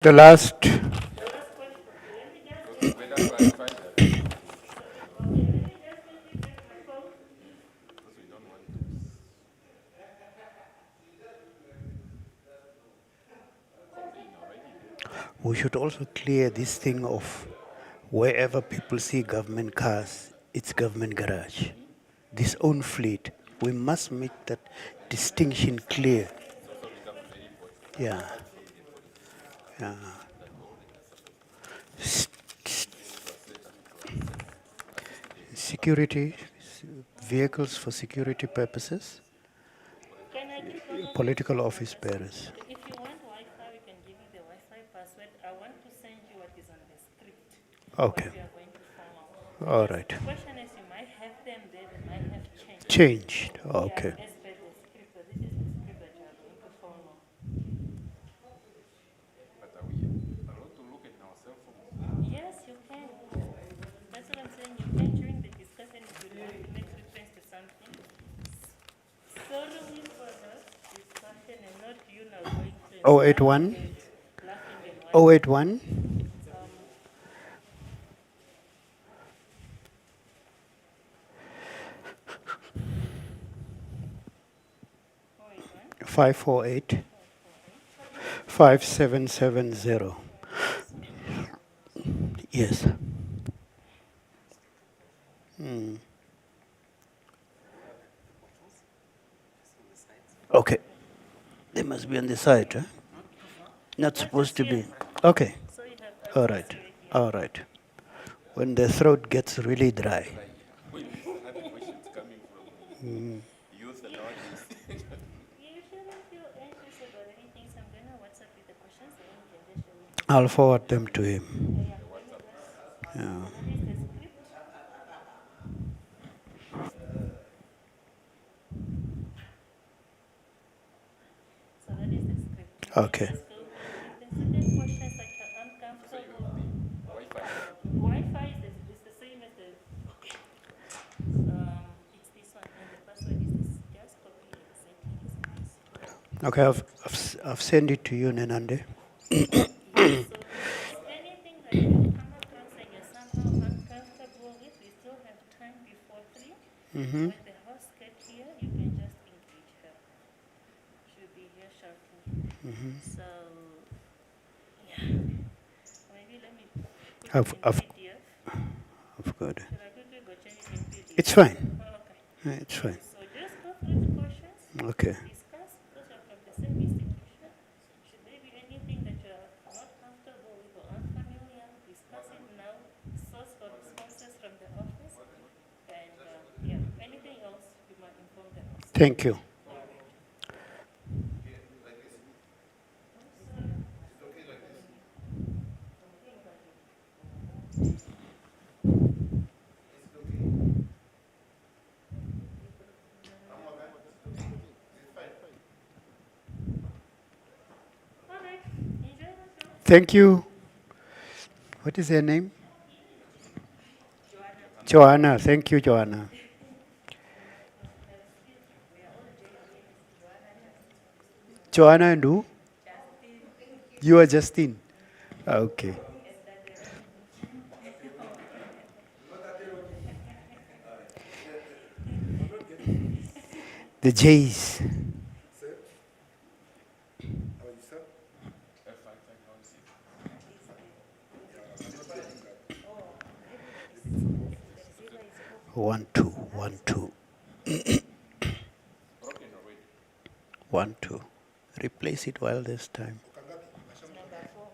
The last, we should also clear this thing of wherever people see government cars, it's government garage. This own fleet, we must make that distinction clear. Yeah, yeah. Security, vehicles for security purposes, Can I give one more political office bearers. If you want Wi-Fi, we can give you the Wi-Fi password. I want to send you what is on the script, what Okay, we are going to follow. all Because right. the question is, you might have them there, they might have changed. Changed, Yeah, okay. as per the script, but this is the script that you are going to follow. Yes, you can. That's what I'm saying. You can during the discussion if you want to make reference to something. Solely for the discussion and not you now going to and smiling 081, and laughing and what. 081, Um, 481, 548, 548. 5770. Yes. Okay. They must be on the side, huh? Not Not supposed just to here. be. Okay. So you have All access right. to it here. All right. When the throat gets really dry. You shouldn't feel anxious about anything, so I'm gonna WhatsApp you the questions and then you can just show me the I'll answers. forward them to him. Yeah, let me just. So that is the script. So that is the script. You can Okay. just go through. If there's certain questions that you're uncomfortable, Wi-Fi is the same as the. It's this one, and the password is this. Just copy exactly as it is. Okay, I've sent it to you, Nenande. Yes, so if there's anything that you come across and you're somehow uncomfortable with, we still have time before 3. Mm-hmm. When the host get here, you can just engage her. She'll be here shortly. So, yeah, maybe let me put it I've, in I've, PDF. I've got it. Should I quickly go change it in PDF? It's fine. Oh, okay. It's fine. So just go through the questions, Okay. discuss, because you're from the same institution. Should there be anything that you're not comfortable with or unfamiliar, discuss it now, source for responses from the office, and yeah, anything else, you might inform the house. Thank you. All right. All right. Enjoy yourself. Thank you. What is her name? Joanna. Thank you, Joanna. Joanna and who? You are Justine. Okay. The J's. 1 2 1 2 1 2. Replace it while there's time. Number 4.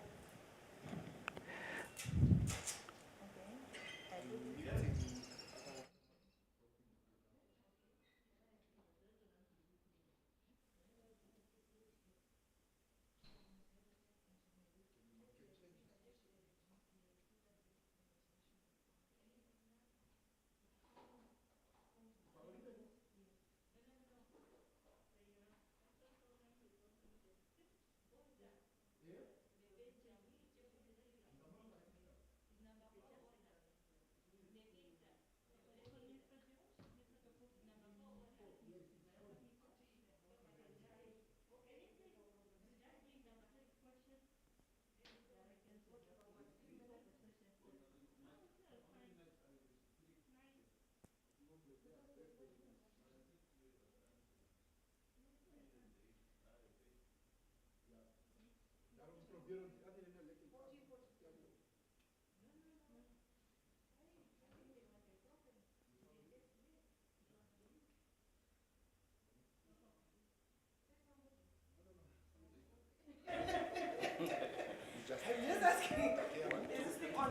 I'm just asking, is this thing on?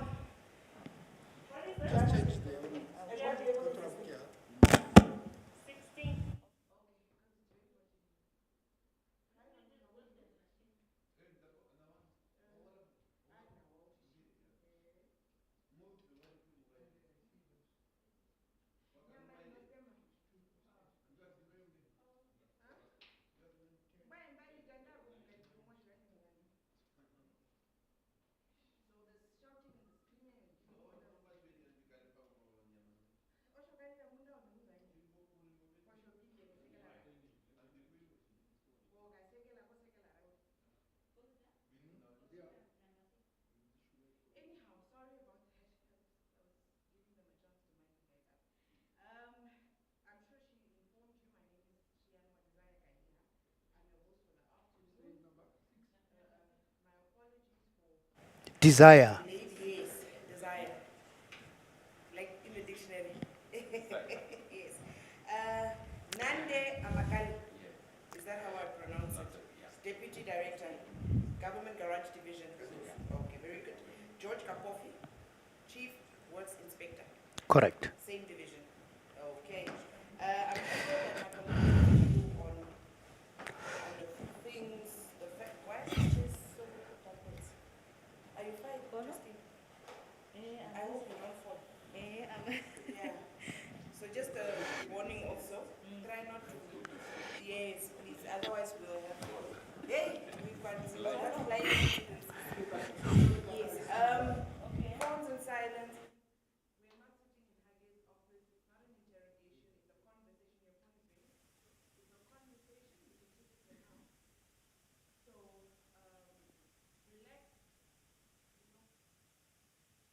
What is that? I won't be able to see. 16. So the shouting and the screaming and giving orders. Osho karira munda unokuzai. Osho bigi yekusekela ra. Woga sekela kosekela ra. Anyhow, sorry about that. I was giving them a chance to mic you guys up. I'm sure she informed you. My name is Shianwa Desire Kahiha. I'm your host for the afternoon. My apologies for Desire. yes, desire, like in the dictionary. Yes. Nande Amakali. Is that how I pronounce it? Deputy Director, Government Garage Division. Okay, very good. George Kapofi, Chief Works Inspector, Correct. same division. Okay. I'm sure that my colleagues will on the things, the fact, why is this so backwards? Are you fine, Christine? I hope you don't fall. Yeah. So just a warning also, try not to, yes, please, otherwise we'll have to. Hey, we've got flying incidents. Yes, phones and silence. We're not sitting in Hage's office, it's not an interrogation, it's a conversation. Your phone is ringing. It's a conversation, you can take it for now. So, relax. The government, garage property, staff force, those systems. Okay. And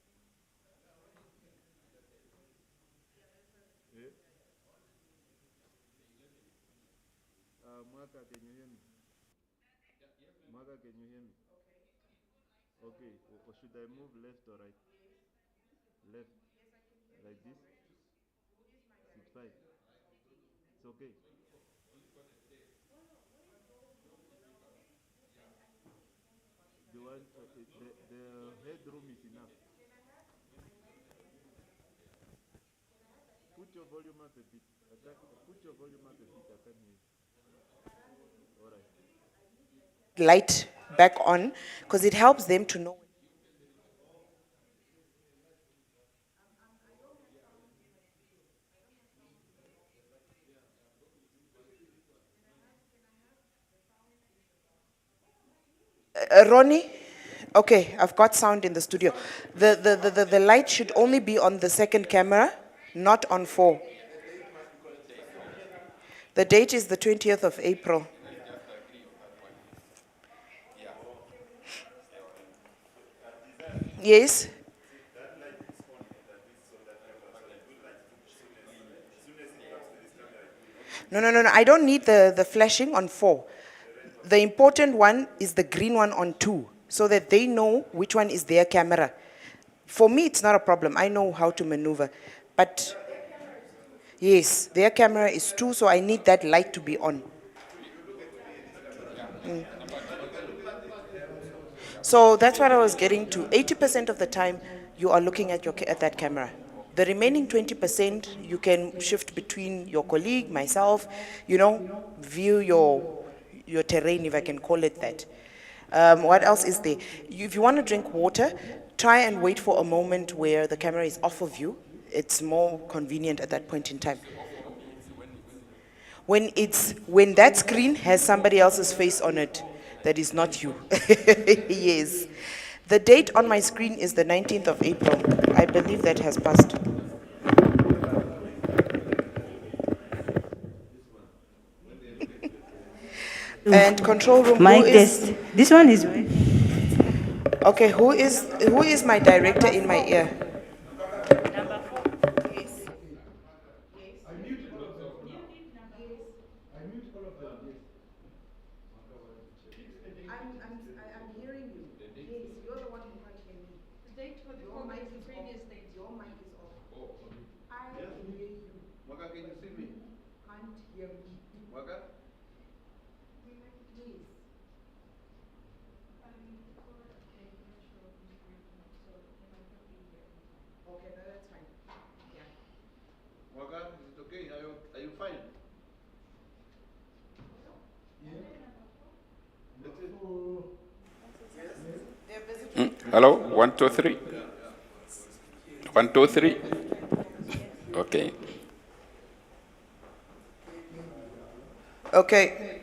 then the other ones that you have. Yeah, that's what. Yeah. Mwaka, can you hear me? Mwaka, can you hear me? Okay. Okay, or should I move left or right? Left, Yes, I can hear like you this? all right. Who is my It's director? fine. It's okay. The one, the headroom is enough. Put your volume up a bit. Put your volume up a bit. I can hear you. All right. Light back on because it helps them to know. Ronnie, okay, I've got sound in the studio. The light should only be on the second camera. not on 4. The date is the 20th of April. Yes? No, no, no, no. I don't need the flashing on 4. The important one is the green one on 2, so that they know which one is their camera. For me, it's not a problem. I know how to maneuver. But yes, their camera is 2, so I need that light to be on. So that's what I was getting to. 80% of the time, you are looking at at that camera. The remaining 20%, you can shift between your colleague, myself, view your terrain, if I can call it that. What else is there? If you want to drink water, try and wait for a moment where the camera is off of you. It's more convenient at that point in time. When that screen has somebody else's face on it, that is not you. Yes. The date on my screen is the 19th of April. I believe that has passed. And control room, who Mic is test. This one is okay? Who is my director in my ear? Number 4. Yes. I mute all of them for now. I mute all of them, yes. I'm hearing you. Yes, you're the one who can't hear me. The date for the Your program mic is the is previous off. date. Your mic is off. Oh, for me. I can hear you. Waka, can you see me? Can't hear me. Waka? Yes. Okay, no, that's fine. Yeah. Waka, is it okay? Are you fine? Yeah. That's it. They're busy. Hello, 1, 2, 3. 1, 2, 3. Okay. Okay.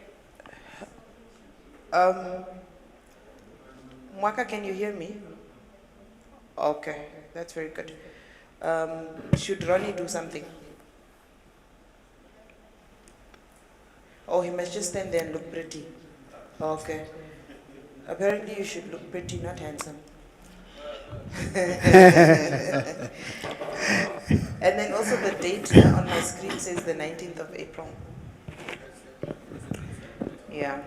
Mwaka, can you hear me? Okay, that's very good. Should Ronnie do something? Oh, he must just stand there and look pretty. Okay. Apparently you should look pretty, not handsome. And then also the date here on my screen says the 19th of April. Yeah.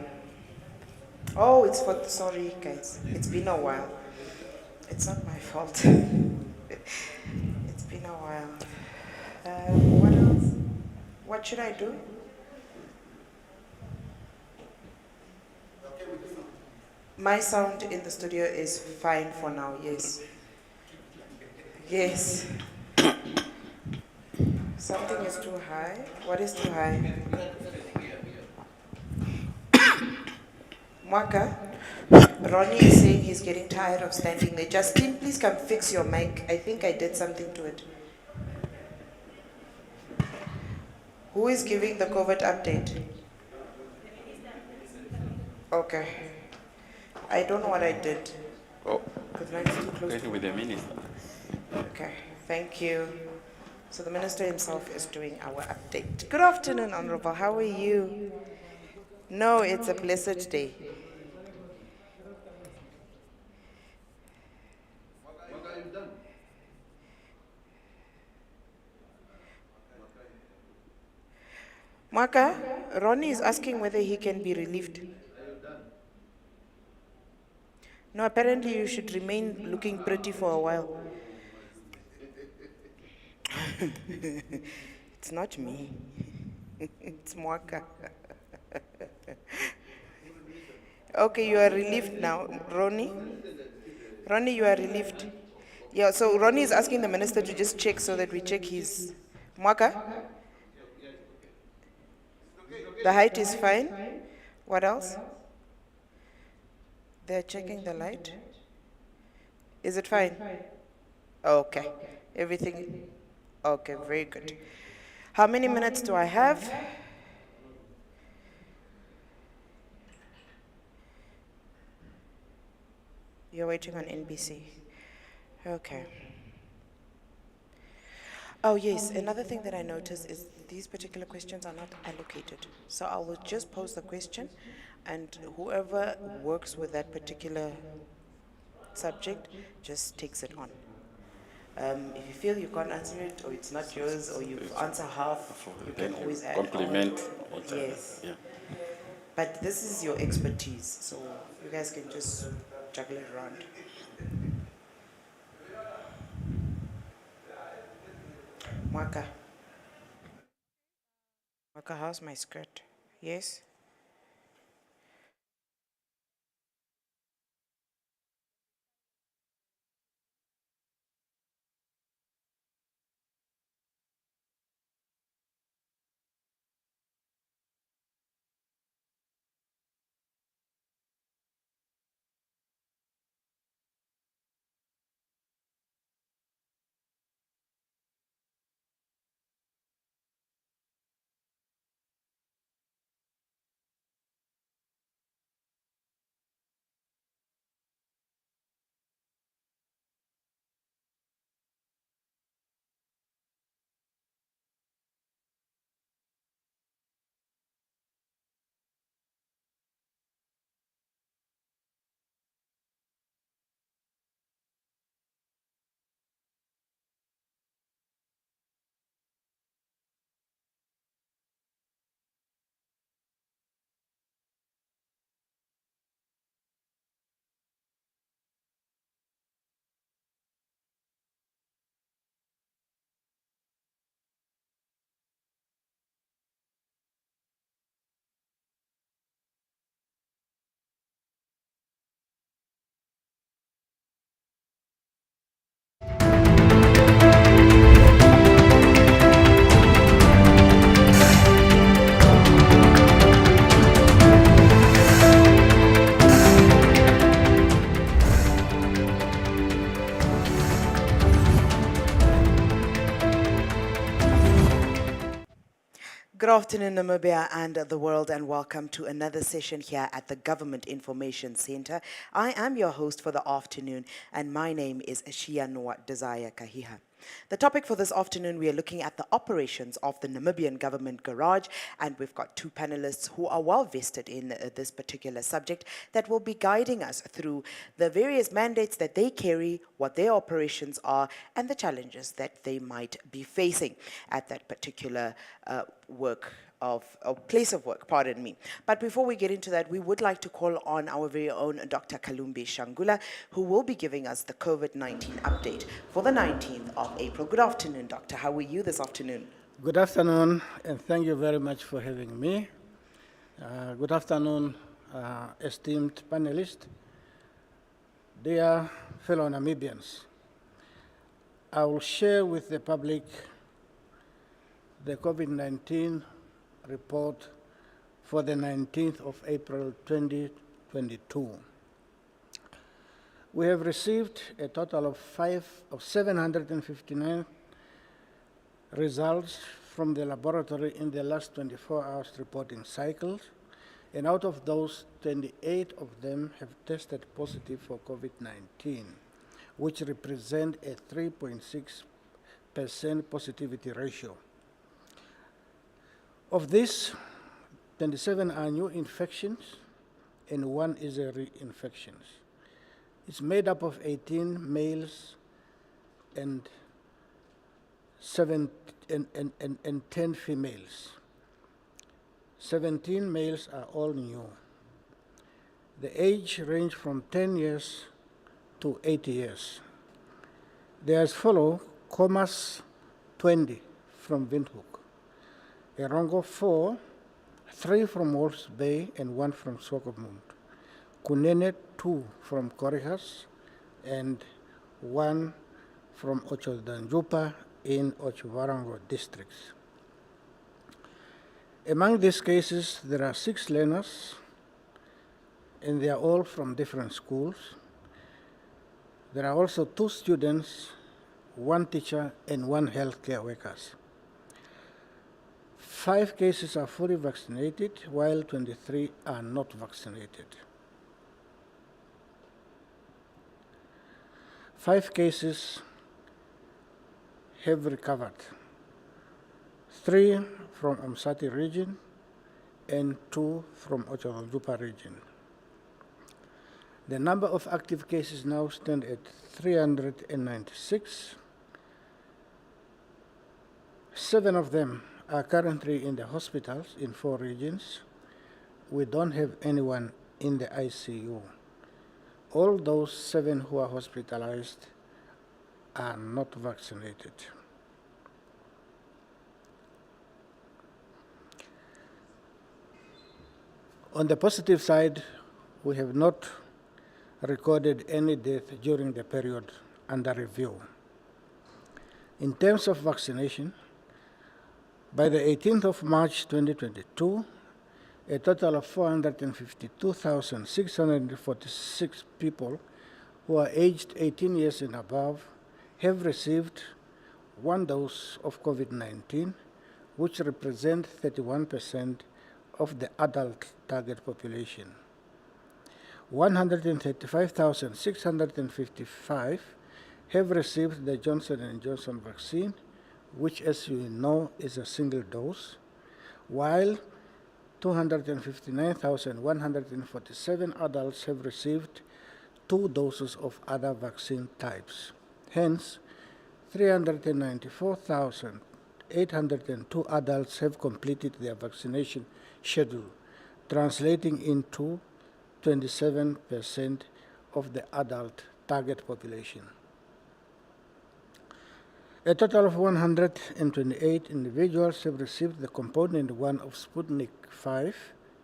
Oh, sorry guys, it's been a while. It's not my fault. It's been a while. What else? What should I do? My sound in the studio is fine for now, yes. Yes. Something is too high. What is too high? Mwaka, Ronnie is saying he's getting tired of standing there. Justine, please come fix your mic. I think I did something to it. Who is giving the COVID update? Okay. I don't know what I did. Oh, Because mine's too close going to with the minister. Okay, thank you. So the minister himself is doing our update. Good afternoon, Honorable. How are you? No, it's a blessed day. Waka, are you done? Mwaka, Ronnie is asking whether he can be relieved. Are you done? No, apparently you should remain looking pretty for a while. It's not me. It's Mwaka. Okay, you are relieved now. Ronnie? Ronnie, you are relieved. Yeah, so Ronnie is asking the minister to just check so that we check his... Mwaka? The height is fine. What else? They're checking the light. Is it fine? Okay. Everything. Okay, very good. How many minutes do I have? You're waiting on NBC. Okay. Oh, yes. Another thing that I noticed is these particular questions are not allocated. So I will just pose the question, and whoever works with that particular subject just takes it on. If you feel you can't answer it, or it's not yours, or you've answered half, you can Then you always add compliment on. each other. Yes. Yeah. But this is your expertise, so you guys can just juggle it around. Mwaka. Mwaka, how's my skirt? Yes? Good afternoon, Namibia and the world, and welcome to another session here at the Government Information Center. I am your host for the afternoon, and my name is Shianwa Desire Kahiha. The topic for this afternoon, we are looking at the operations of the Namibian government garage, and we've got two panelists who are well vested in this particular subject that will be guiding us through the various mandates that they carry, what their operations are, and the challenges that they might be facing at that particular place of work, pardon me. But before we get into that, we would like to call on our very own Dr. Kalumbi Shangula, who will be giving us the COVID-19 update for the 19th of April. Good afternoon, Doctor. How are you this afternoon? Good afternoon, and thank you very much for having me. Good afternoon, esteemed panelists, dear fellow Namibians. I will share with the public the COVID-19 report for the 19th of April 2022. We have received a total of 759 results from the laboratory in the last 24 hours reporting cycles, and out of those, 28 of them have tested positive for COVID-19, which represent a 3.6% positivity ratio. Of this, 27 are new infections and 1 is a reinfection. It's made up of 18 males and 10 females. 17 males are all new. The age range from 10 years to 80 years. They are as follow: Comas 20 from Windhoek, Erongo 4, 3 from Wolf's Bay and 1 from Swakopmund, Kunene 2 from Korihas and 1 from Ochodanjupa in Ochiwarango districts. Among these cases, there are 6 learners, and they are all from different schools. There are also 2 students, 1 teacher, and 1 healthcare worker. 5 cases are fully vaccinated, while 23 are not vaccinated. 5 cases have recovered. 3 from Umsati region and 2 from Otjoljupa region. The number of active cases now stand at 396. 7 of them are currently in the hospitals in 4 regions. We don't have anyone in the ICU. All those 7 who are hospitalized are not vaccinated. On the positive side, we have not recorded any death during the period under review. In terms of vaccination, by the 18th of March 2022, a total of 452,646 people who are aged 18 years and above have received 1 dose of COVID-19, which represents 31% of the adult target population. 135,655 have received the Johnson & Johnson vaccine, which, as you know, is a single dose, while 259,147 adults have received 2 doses of other vaccine types. Hence, 394,802 adults have completed their vaccination schedule, translating into 27% of the adult target population. A total of 128 individuals have received the component 1 of Sputnik V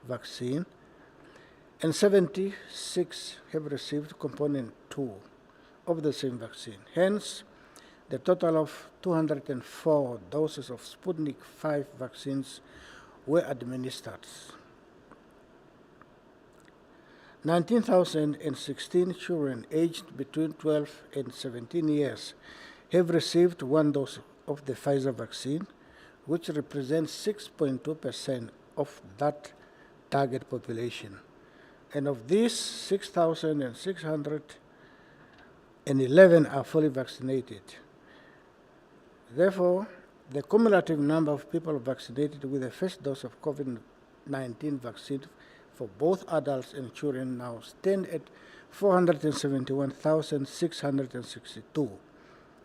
vaccine, and 76 have received component 2 of the same vaccine. Hence, the total of 204 doses of Sputnik V vaccines were administered. 19,016 children aged between 12 and 17 years have received 1 dose of the Pfizer vaccine, which represents 6.2% of that target population. And of these, 6,611 are fully vaccinated. Therefore, the cumulative number of people vaccinated with the first dose of COVID-19 vaccine for both adults and children now stand at 471,662,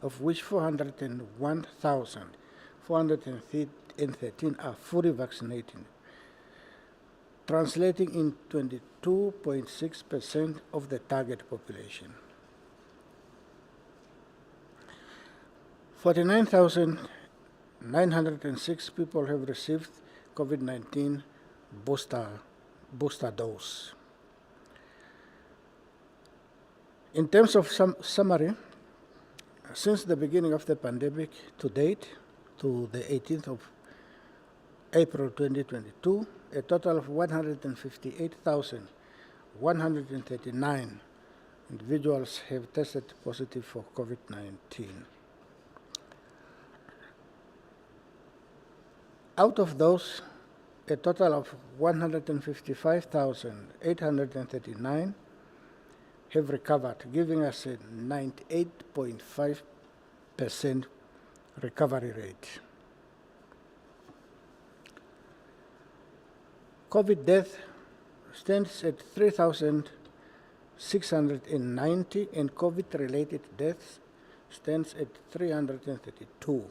of which 401,413 are fully vaccinated, translating in 22.6% of the target population. 49,906 people have received COVID-19 booster dose. In terms of summary, since the beginning of the pandemic to date, to the 18th of April 2022, a total of 158,139 individuals have tested positive for COVID-19. Out of those, a total of 155,839 have recovered, giving us a 98.5% recovery rate. COVID death stands at 3,690 and COVID-related deaths stands at 332,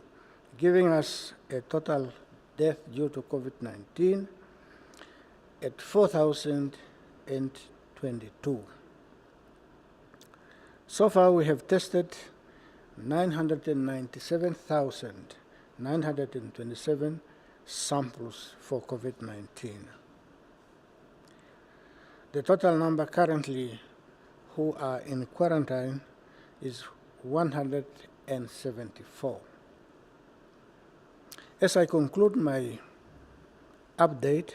giving us a total death due to COVID-19 at 4,022. So far, we have tested 997,927 samples for COVID-19. The total number currently who are in quarantine is 174. As I conclude my update,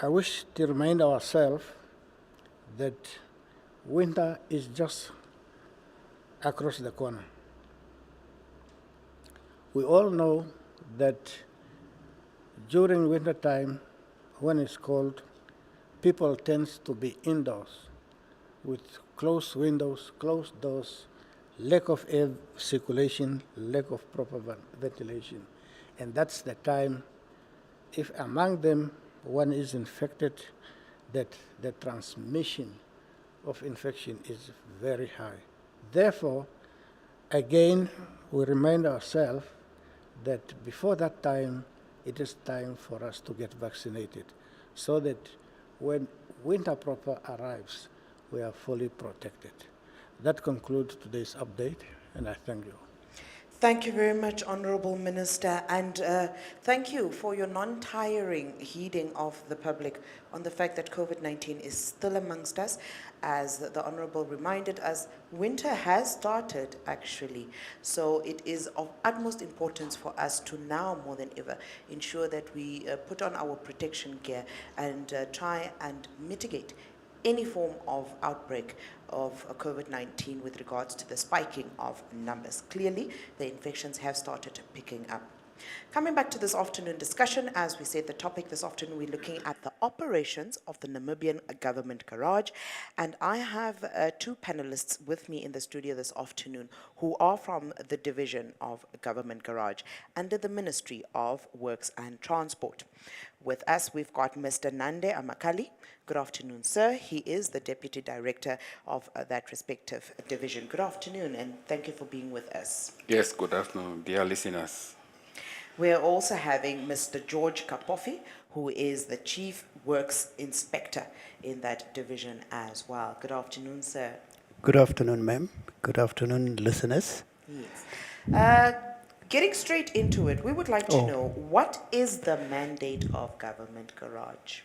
I wish to remind ourselves that winter is just across the corner. We all know that during winter time, when it's cold, people tend to be indoors with closed windows, closed doors, lack of air circulation, lack of proper ventilation. And that's the time, if among them one is infected, that the transmission of infection is very high. Therefore, again, we remind ourselves that before that time, it is time for us to get vaccinated so that when winter proper arrives, we are fully protected. That concludes today's update, and I thank you. Thank you very much, Honorable Minister, and thank you for your non-tiring heeding of the public on the fact that COVID-19 is still amongst us. As the Honorable reminded us, winter has started actually, so it is of utmost importance for us to now more than ever ensure that we put on our protection gear and try and mitigate any form of outbreak of COVID-19 with regards to the spiking of numbers. Clearly, the infections have started picking up. Coming back to this afternoon discussion, as we said, the topic this afternoon, we're looking at the operations of the Namibian government garage. And I have two panelists with me in the studio this afternoon who are from the division of government garage under the Ministry of Works and Transport. With us, we've got Mr. Nande Amakali. Good afternoon, sir. He is the Deputy Director of that respective division. Good afternoon, and thank you for being with us. Yes, good afternoon, dear listeners. We're also having Mr. George Kapofi, who is the Chief Works Inspector in that division as well. Good afternoon, sir. Good afternoon, ma'am. Good afternoon, listeners. Yes. Getting straight into it, we would like to Oh. know, what is the mandate of Government Garage?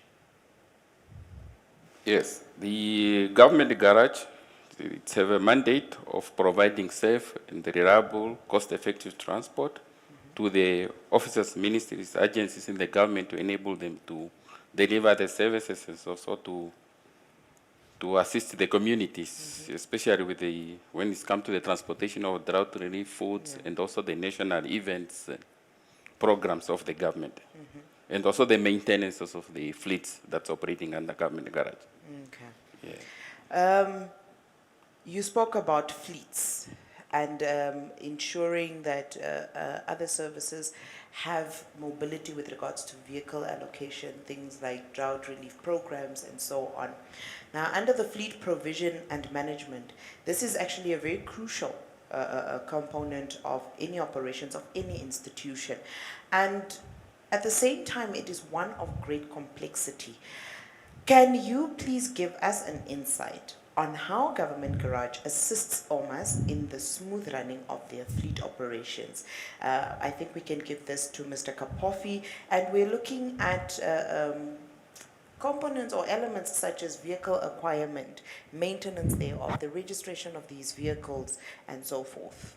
Yes, the government garage, it's have a mandate of providing safe and reliable, cost-effective transport to the officers, ministries, agencies in the government to enable them to deliver the services and also to assist the communities, especially with when it comes to the transportation of drought relief foods and also the national events programs of the government. And also the maintenance of the fleets that's operating under government garage. Okay. Yeah. You spoke about fleets and ensuring that other services have mobility with regards to vehicle allocation, things like drought relief programs and so on. Now, under the fleet provision and management, this is actually a very crucial component of any operations of any institution. And at the same time, it is one of great complexity. Can you please give us an insight on how Government Garage assists OMAS in the smooth running of their fleet operations? I think we can give this to Mr. Kapofi, and we're looking at components or elements such as vehicle acquirement, maintenance thereof, the registration of these vehicles, and so forth.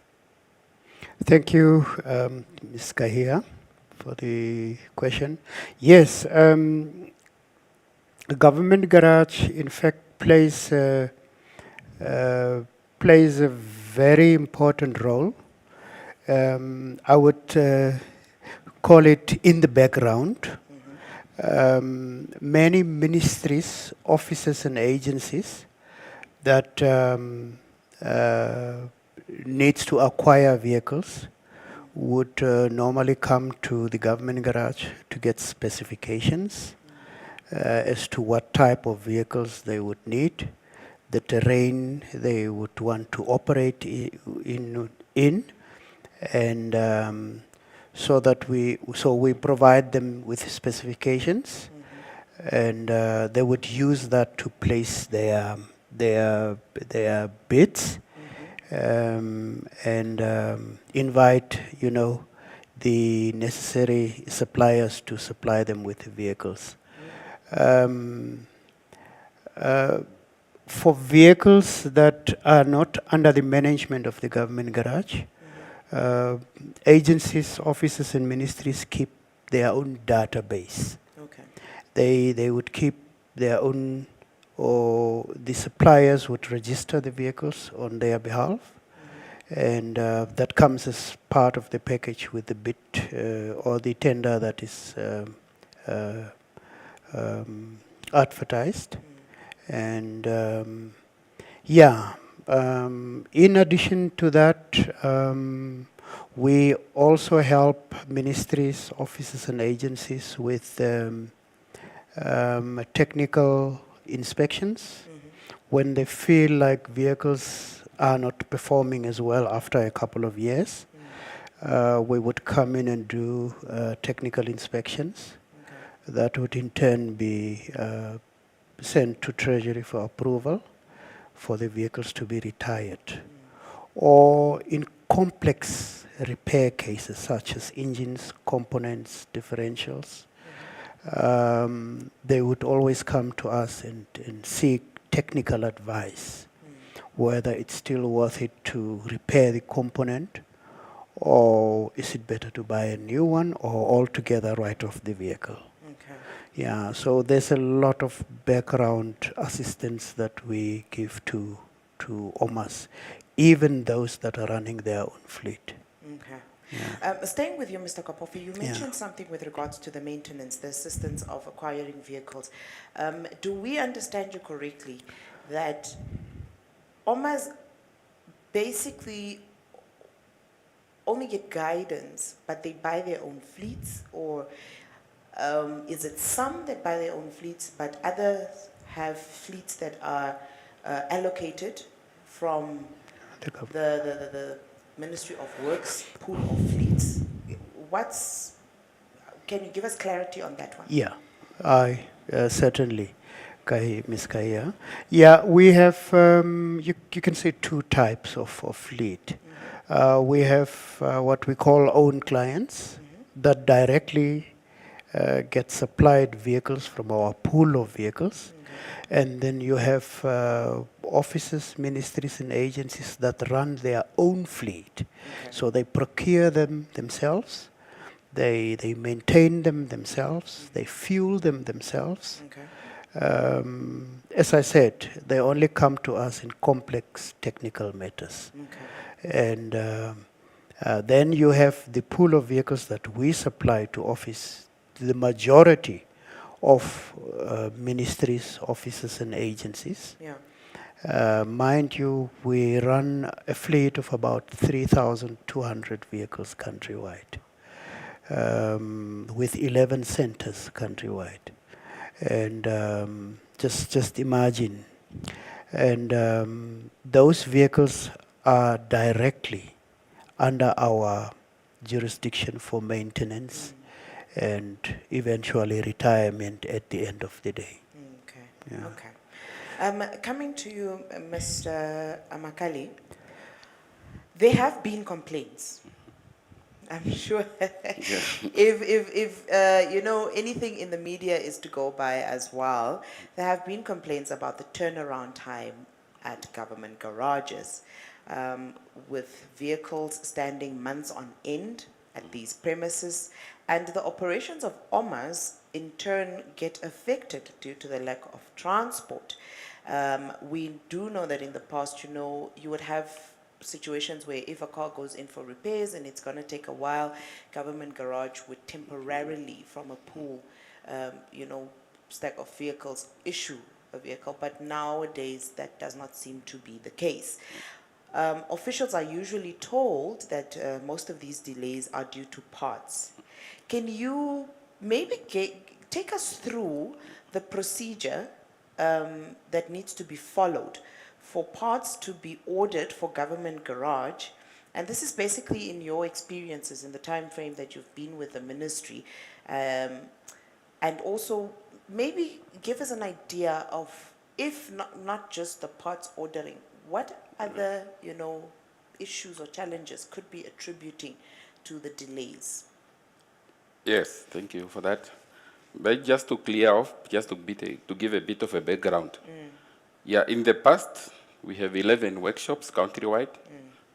Thank you, Ms. Kahia, for the question. Yes, the government garage, in fact, plays a very important role. I would call it in the background. Many ministries, offices, and agencies that needs to acquire vehicles would normally come to the government garage to get specifications as to what type of vehicles they would need, the terrain they would want to operate in, and so we provide them with specifications, and they would use that to place their bids, and invite the necessary suppliers to supply them with the vehicles. For vehicles that are not under the management of the government garage, agencies, offices, and ministries keep their own database. Okay. They would keep their own, or the suppliers would register the vehicles on their behalf, and that comes as part of the package with the bid or the tender that is advertised. And In addition to that, we also help ministries, offices, and agencies with technical inspections when they feel like vehicles are not performing as well after a couple of years. We would come in and do technical inspections. That would in turn be sent to Treasury for approval for the vehicles to be retired. Or in complex repair cases such as engines, components, differentials, they would always come to us and seek technical advice, whether it's still worth it to repair the component, or is it better to buy a new one, or altogether write off the vehicle. Okay. Yeah, so there's a lot of background assistance that we give to OMAS, even those that are running their own fleet. Okay. Yeah. Staying with you, Mr. Kapofi, you Yeah. mentioned something with regards to the maintenance, the assistance of acquiring vehicles. Do we understand you correctly that OMAs basically only get guidance, but they buy their own fleets? Or is it some that buy their own fleets, but others have fleets that are allocated from The gov- the Ministry of Works pool of fleets? Can you give us clarity on that one? Yeah, I certainly, Ms. Kaya. Yeah, we have, you can say two types of fleet. We have what we call own clients that directly get supplied vehicles from our pool of vehicles. And then you have offices, ministries, and agencies that run their own fleet. So they procure them themselves, they maintain them themselves, they fuel them themselves. Okay. As I said, they only come to us in complex technical matters. Okay. And then you have the pool of vehicles that we supply to office, the majority of ministries, offices, and agencies. Yeah. Mind you, we run a fleet of about 3,200 vehicles countrywide, with 11 centers countrywide. And just imagine. And those vehicles are directly under our jurisdiction for maintenance and eventually retirement at the end of the day. Okay. Yeah. Okay. Coming to you, Mr. Amakali, there have been complaints. I'm sure if you know anything in the media is to go by as well, there have been complaints about the turnaround time at government garages, with vehicles standing months on end at these premises, and the operations of OMAs in turn get affected due to the lack of transport. We do know that in the past, you would have situations where if a car goes in for repairs and it's going to take a while, government garage would temporarily, from a pool, stack of vehicles, issue a vehicle. But nowadays, that does not seem to be the case. Officials are usually told that most of these delays are due to parts. Can you maybe take us through the procedure that needs to be followed for parts to be ordered for government garage? And this is basically in your experiences in the time frame that you've been with the ministry. And also maybe give us an idea of, if not just the parts ordering, what other, issues or challenges could be attributing to the delays? Yes, thank you for that. But just to clear off, just to give a bit of a background. Yeah, in the past, we have 11 workshops countrywide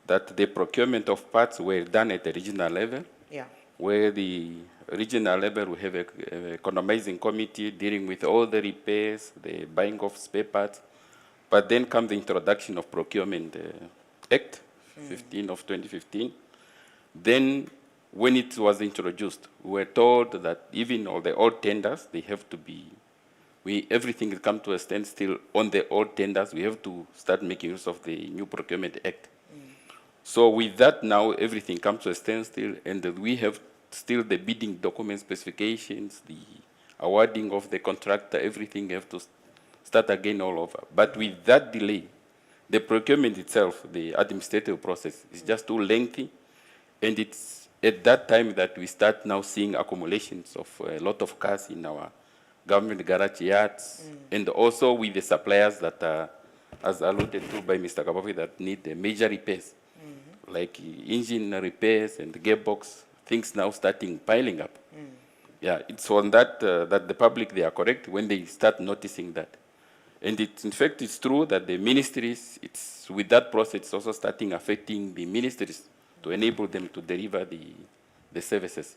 that the procurement of parts were done at the regional level. Yeah. Where the regional level we have a economizing committee dealing with all the repairs, the buying of spare parts. But then comes the introduction of Procurement Act 15 of 2015. Then when it was introduced, we were told that even all the old tenders, we everything has come to a standstill on the old tenders. We have to start making use of the new Procurement Act. So with that now, everything comes to a standstill, and we have still the bidding document specifications, the awarding of the contractor, everything have to start again all over. But with that delay, the procurement itself, the administrative process, is just too lengthy, and it's at that time that we start now seeing accumulations of a lot of cars in our government garage yards, and also with the suppliers that are, as alluded to by Mr. Kabafi, that need the major repairs, like engine repairs and gearbox, things now starting piling up. Yeah, it's on that, that the public, they are correct when they start noticing that. And in fact, it's true that the ministries, it's with that process, it's also starting affecting the ministries to enable them to deliver the services.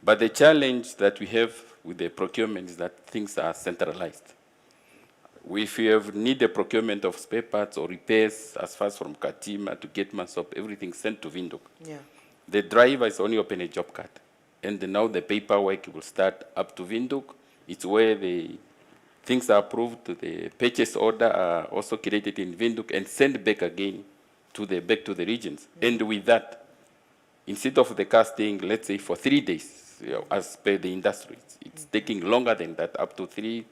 But the challenge that we have with the procurement is that things are centralized. If you need a procurement of spare parts or repairs as far as from Katima to Getmansop, everything sent to Windhoek. Yeah. The driver is only open a job card. And now the paperwork will start up to Windhoek. It's where the things are approved, the purchase order are also created in Windhoek and sent back again to back to the regions. And with that, instead of the car staying, let's say, for 3 days, as per the industry, it's taking longer than that, up to 3-6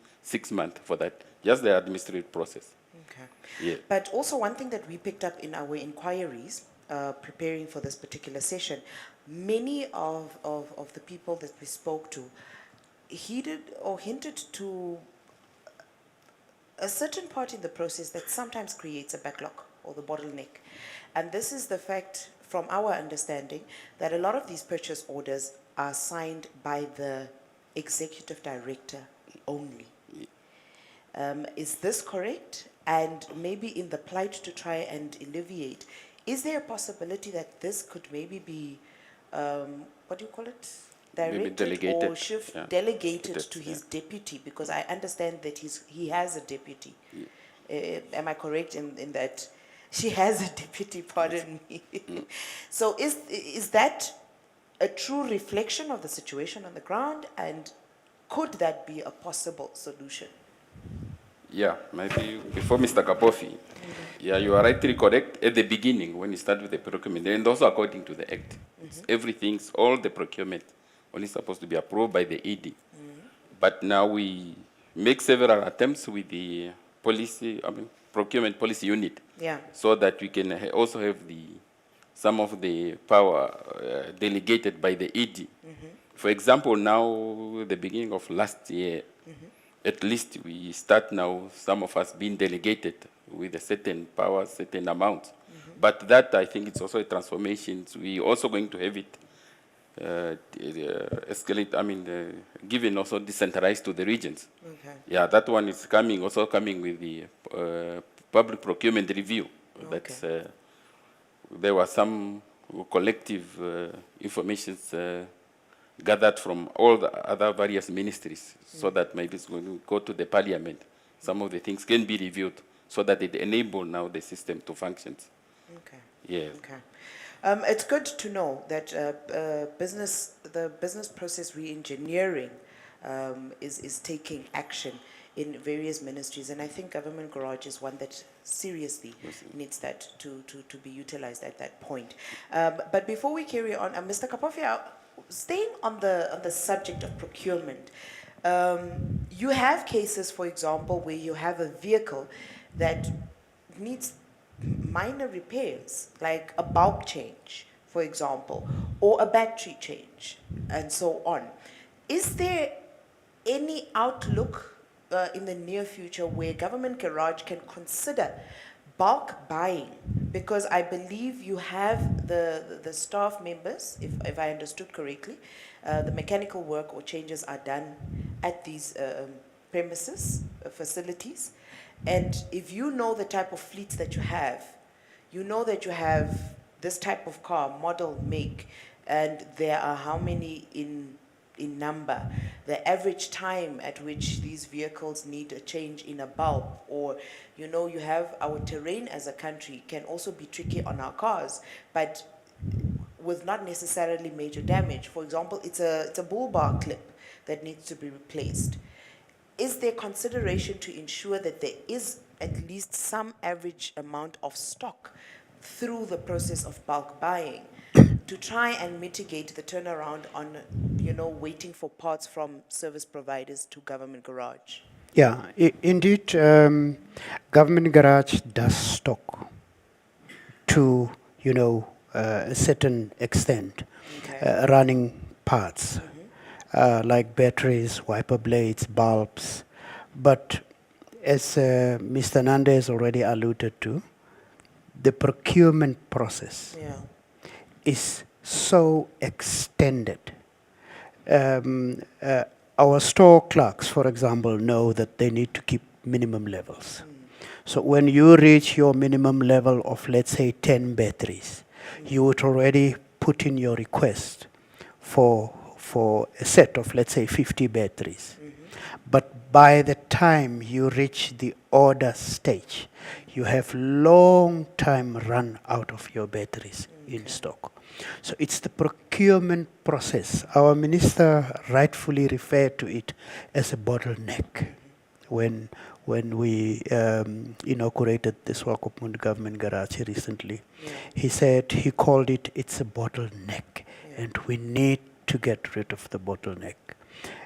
months for that, just the administrative process. Okay. Yeah. But also one thing that we picked up in our inquiries, preparing for this particular session, many of the people that we spoke to hinted to a certain part in the process that sometimes creates a backlog or the bottleneck. And this is the fact, from our understanding, that a lot of these purchase orders are signed by the executive director only. Is this correct? And maybe in the plight to try and alleviate, is there a possibility that this could maybe be, what do you call it? Directed delegated, or shift, yeah. delegated to his deputy, because I understand that he has a deputy. Am I correct in that she has a deputy? Pardon me. So is that a true reflection of the situation on the ground, and could that be a possible solution? Yeah, maybe before Mr. Kapofi, yeah, you are rightly correct at the beginning when you start with the procurement, and also according to the Act. Everything's, all the procurement only supposed to be approved by the ED. But now we make several attempts with the procurement policy unit, Yeah. so that we can also have some of the power delegated by the ED. For example, now, the beginning of last year, at least we start now, some of us being delegated with a certain power, certain amount. But that, I think, it's also a transformation. We're also going to have it escalate, given also decentralized to the regions. Okay. Yeah, that one is also coming with the public procurement review. That's, there was some collective informations gathered from all the other various ministries, so that maybe it's going to go to the parliament. Some of the things can be reviewed so that it enable now the system to function. Okay. Yes. Okay. It's good to know that the business process re-engineering is taking action in various ministries, and I think Government Garage is one that seriously needs that to be utilized at that point. But before we carry on, Mr. Kapofi, staying on the subject of procurement, you have cases, for example, where you have a vehicle that needs minor repairs, like a bulb change, for example, or a battery change, and so on. Is there any outlook in the near future where Government Garage can consider bulk buying? Because I believe you have the staff members, if I understood correctly, the mechanical work or changes are done at these premises, facilities. And if you know the type of fleets that you have, you know that you have this type of car, model, make, and there are how many in number, the average time at which these vehicles need a change in a bulb, or you know, you have our terrain as a country can also be tricky on our cars, but with not necessarily major damage. For example, it's a bull bar clip that needs to be replaced. is there consideration to ensure that there is at least some average amount of stock through the process of bulk buying to try and mitigate the turnaround on, waiting for parts from service providers to government garage? Yeah, indeed, government garage does stock to, a certain extent, Okay. running parts like batteries, wiper blades, bulbs. But as Mr. Nande has already alluded to, the procurement process Yeah. is so extended. Our store clerks, for example, know that they need to keep minimum levels. So when you reach your minimum level of, let's say, 10 batteries, you would already put in your request for a set of, let's say, 50 batteries. But by the time you reach the order stage, you have long time run out of your batteries in stock. So it's the procurement process. Our minister rightfully referred to it as a bottleneck when we inaugurated the Swakopmund government garage recently. Yeah. He said he called it's a bottleneck, and we need to get rid of the bottleneck.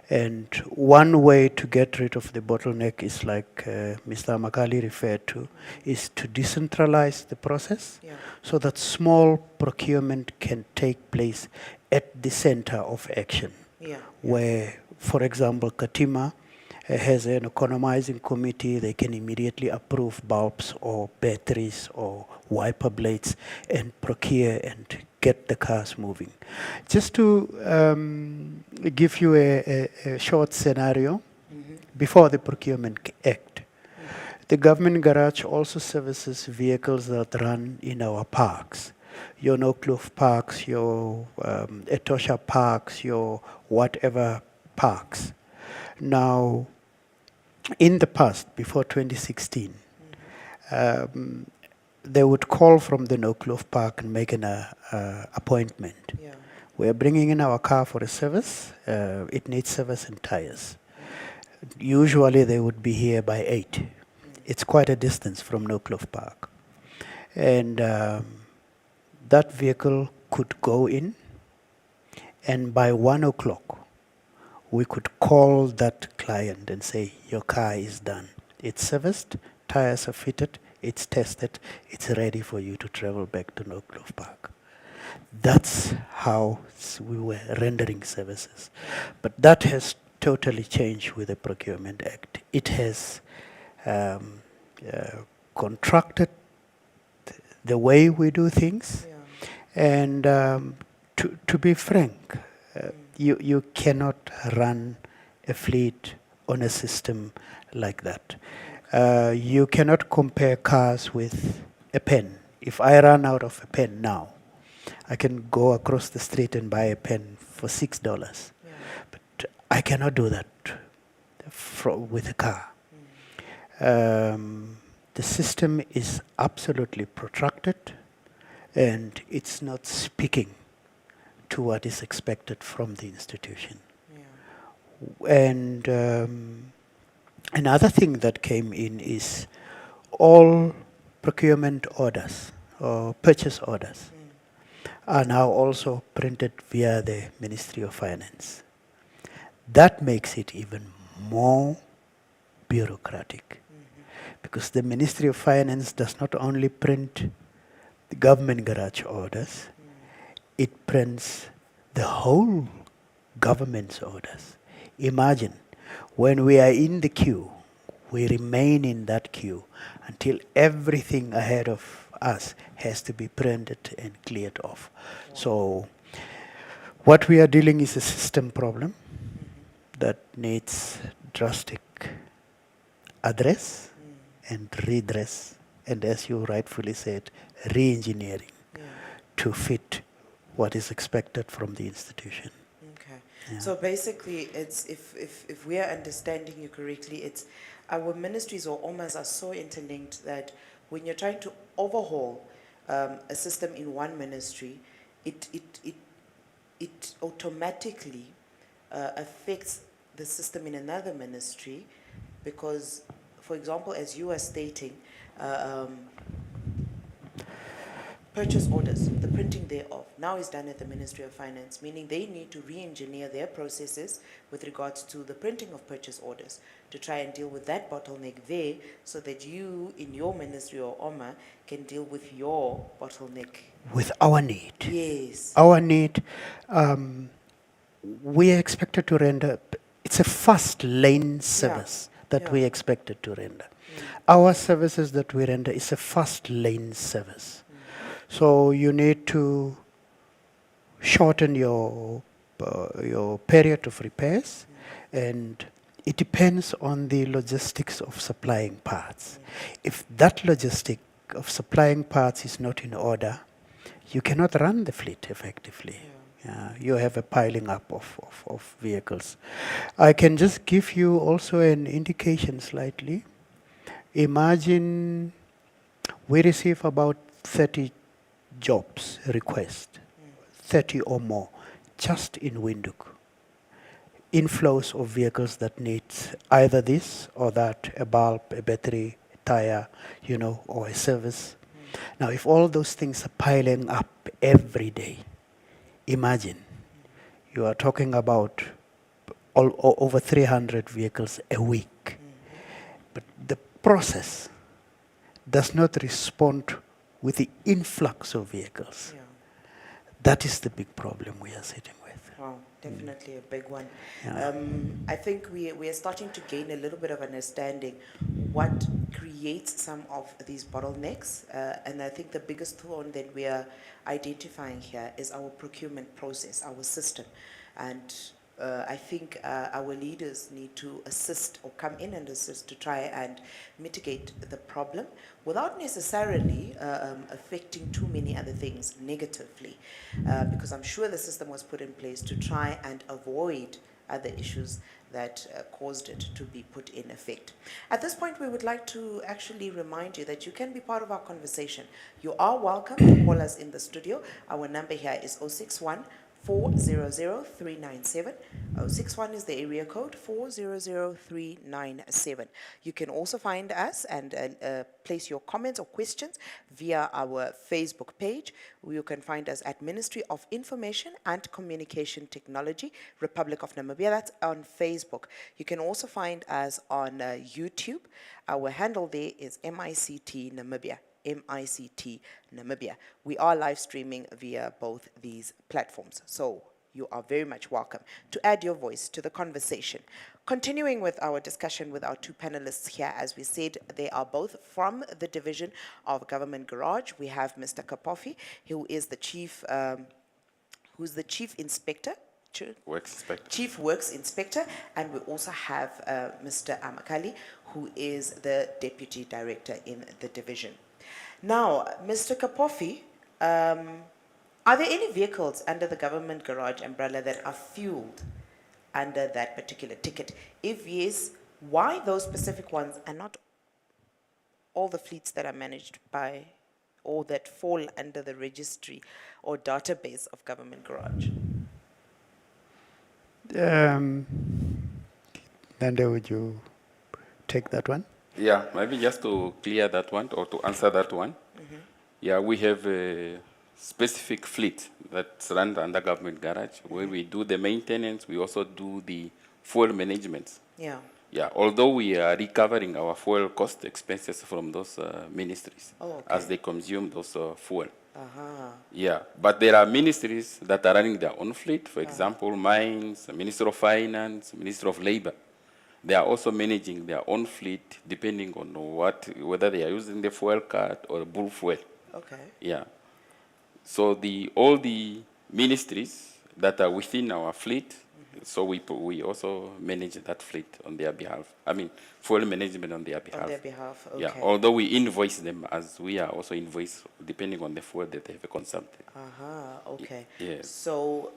And one way to get rid of the bottleneck is like Mr. Makali referred to, is to decentralize the process Yeah. so that small procurement can take place at the center of action. Yeah. Where, for example, Katima has an economizing committee. They can immediately approve bulbs or batteries or wiper blades and procure and get the cars moving. Just to give you a short scenario, before the Procurement Act, the government garage also services vehicles that run in our parks. Your Nokloof parks, your Etosha parks, your whatever parks. Now, in the past, before 2016, they would call from the Nokloof Park and make an appointment. Yeah. We're bringing in our car for a service. It needs service and tires. Usually they would be here by 8. It's quite a distance from Nokloof Park. And that vehicle could go in, and by 1 o'clock, we could call that client and say, your car is done. It's serviced, tires are fitted, it's tested, it's ready for you to travel back to Nokloof Park. That's how we were rendering services. But that has totally changed with the Procurement Act. It has contracted the way we do things. Yeah. And to be frank, you cannot run a fleet on a system like that. You cannot compare cars with a pen. If I run out of a pen now, I can go across the street and buy a pen for $6. Yeah. But I cannot do that with a car. The system is absolutely protracted, and it's not speaking to what is expected from the institution. Yeah. And another thing that came in is all procurement orders or purchase orders are now also printed via the Ministry of Finance. That makes it even more bureaucratic, because the Ministry of Finance does not only print the government garage orders, it prints the whole government's orders. Imagine, when we are in the queue, we remain in that queue until everything ahead of us has to be printed and cleared off. So what we are dealing is a system problem that needs drastic address and redress, and as you rightfully said, re-engineering to fit what is expected from the institution. Okay. Yeah. So basically, it's if we are understanding you correctly, it's our ministries or OMAs are so interlinked that when you're trying to overhaul a system in one ministry, it automatically affects the system in another ministry, because, for example, as you are stating, purchase orders, the printing thereof, now is done at the Ministry of Finance, meaning they need to re-engineer their processes with regards to the printing of purchase orders to try and deal with that bottleneck there, so that you, in your ministry or OMA, can deal with your bottleneck. With our need. Yes. Our need, we are expected to render, it's a fast lane service that we yeah. expected to render. Our services that we render is a fast lane service. So you need to shorten your period of repairs, and it depends on the logistics of supplying parts. If that logistic of supplying parts is not in order, you cannot run the fleet effectively. You have a piling up of vehicles. I can just give you also an indication slightly. Imagine we receive about 30 jobs request, 30 or more, just in Windhoek. Inflows of vehicles that need either this or that, a bulb, a battery, a tire, or a service. Now, if all those things are piling up every day, imagine you are talking about over 300 vehicles a week. But the process does not respond with the influx of vehicles. Yeah. That is the big problem we are sitting with. Wow, definitely a big one. Yeah. I think we are starting to gain a little bit of understanding what creates some of these bottlenecks. And I think the biggest thorn that we are identifying here is our procurement process, our system. And I think our leaders need to assist or come in and assist to try and mitigate the problem without necessarily affecting too many other things negatively, because I'm sure the system was put in place to try and avoid other issues that caused it to be put in effect. At this point, we would like to actually remind you that you can be part of our conversation. You are welcome to call us in the studio. Our number here is 061 400-397. 061 is the area code, 400-397. You can also find us and place your comments or questions via our Facebook page. You can find us at Ministry of Information and Communication Technology, Republic of Namibia. That's on Facebook. You can also find us on YouTube. Our handle there is MICT Namibia. MICT Namibia. We are live streaming via both these platforms, so you are very much welcome to add your voice to the conversation. Continuing with our discussion with our two panelists here, as we said, they are both from the Division of Government Garage. We have Mr. Kapofi, who is the Chief Inspector. Chief Works Inspector, and we also have Mr. Amakali, who is the Deputy Director in the division. Now, Mr. Kapofi, are there any vehicles under the government garage umbrella that are fueled under that particular ticket? If yes, why those specific ones and not all the fleets that are managed by or that fall under the registry or database of government garage? Nande, would you take that one? Yeah, maybe just to clear that one or to answer that one. Yeah, we have a specific fleet that's run under government garage where we do the maintenance. We also do the fuel management. Yeah. Yeah, although we are recovering our fuel cost expenses from those ministries as they consume those fuel. Yeah, but there are ministries that are running their own fleet. For example, Mines, Minister of Finance, Minister of Labor. They are also managing their own fleet depending on whether they are using the fuel card or bull fuel. Okay. Yeah. So all the ministries that are within our fleet, so we also manage that fleet on their behalf. I mean, fuel management on their behalf. On their behalf, okay. Yeah, although we invoice them as we are also invoiced depending on the fuel that they have consumed. Okay. Yeah. So,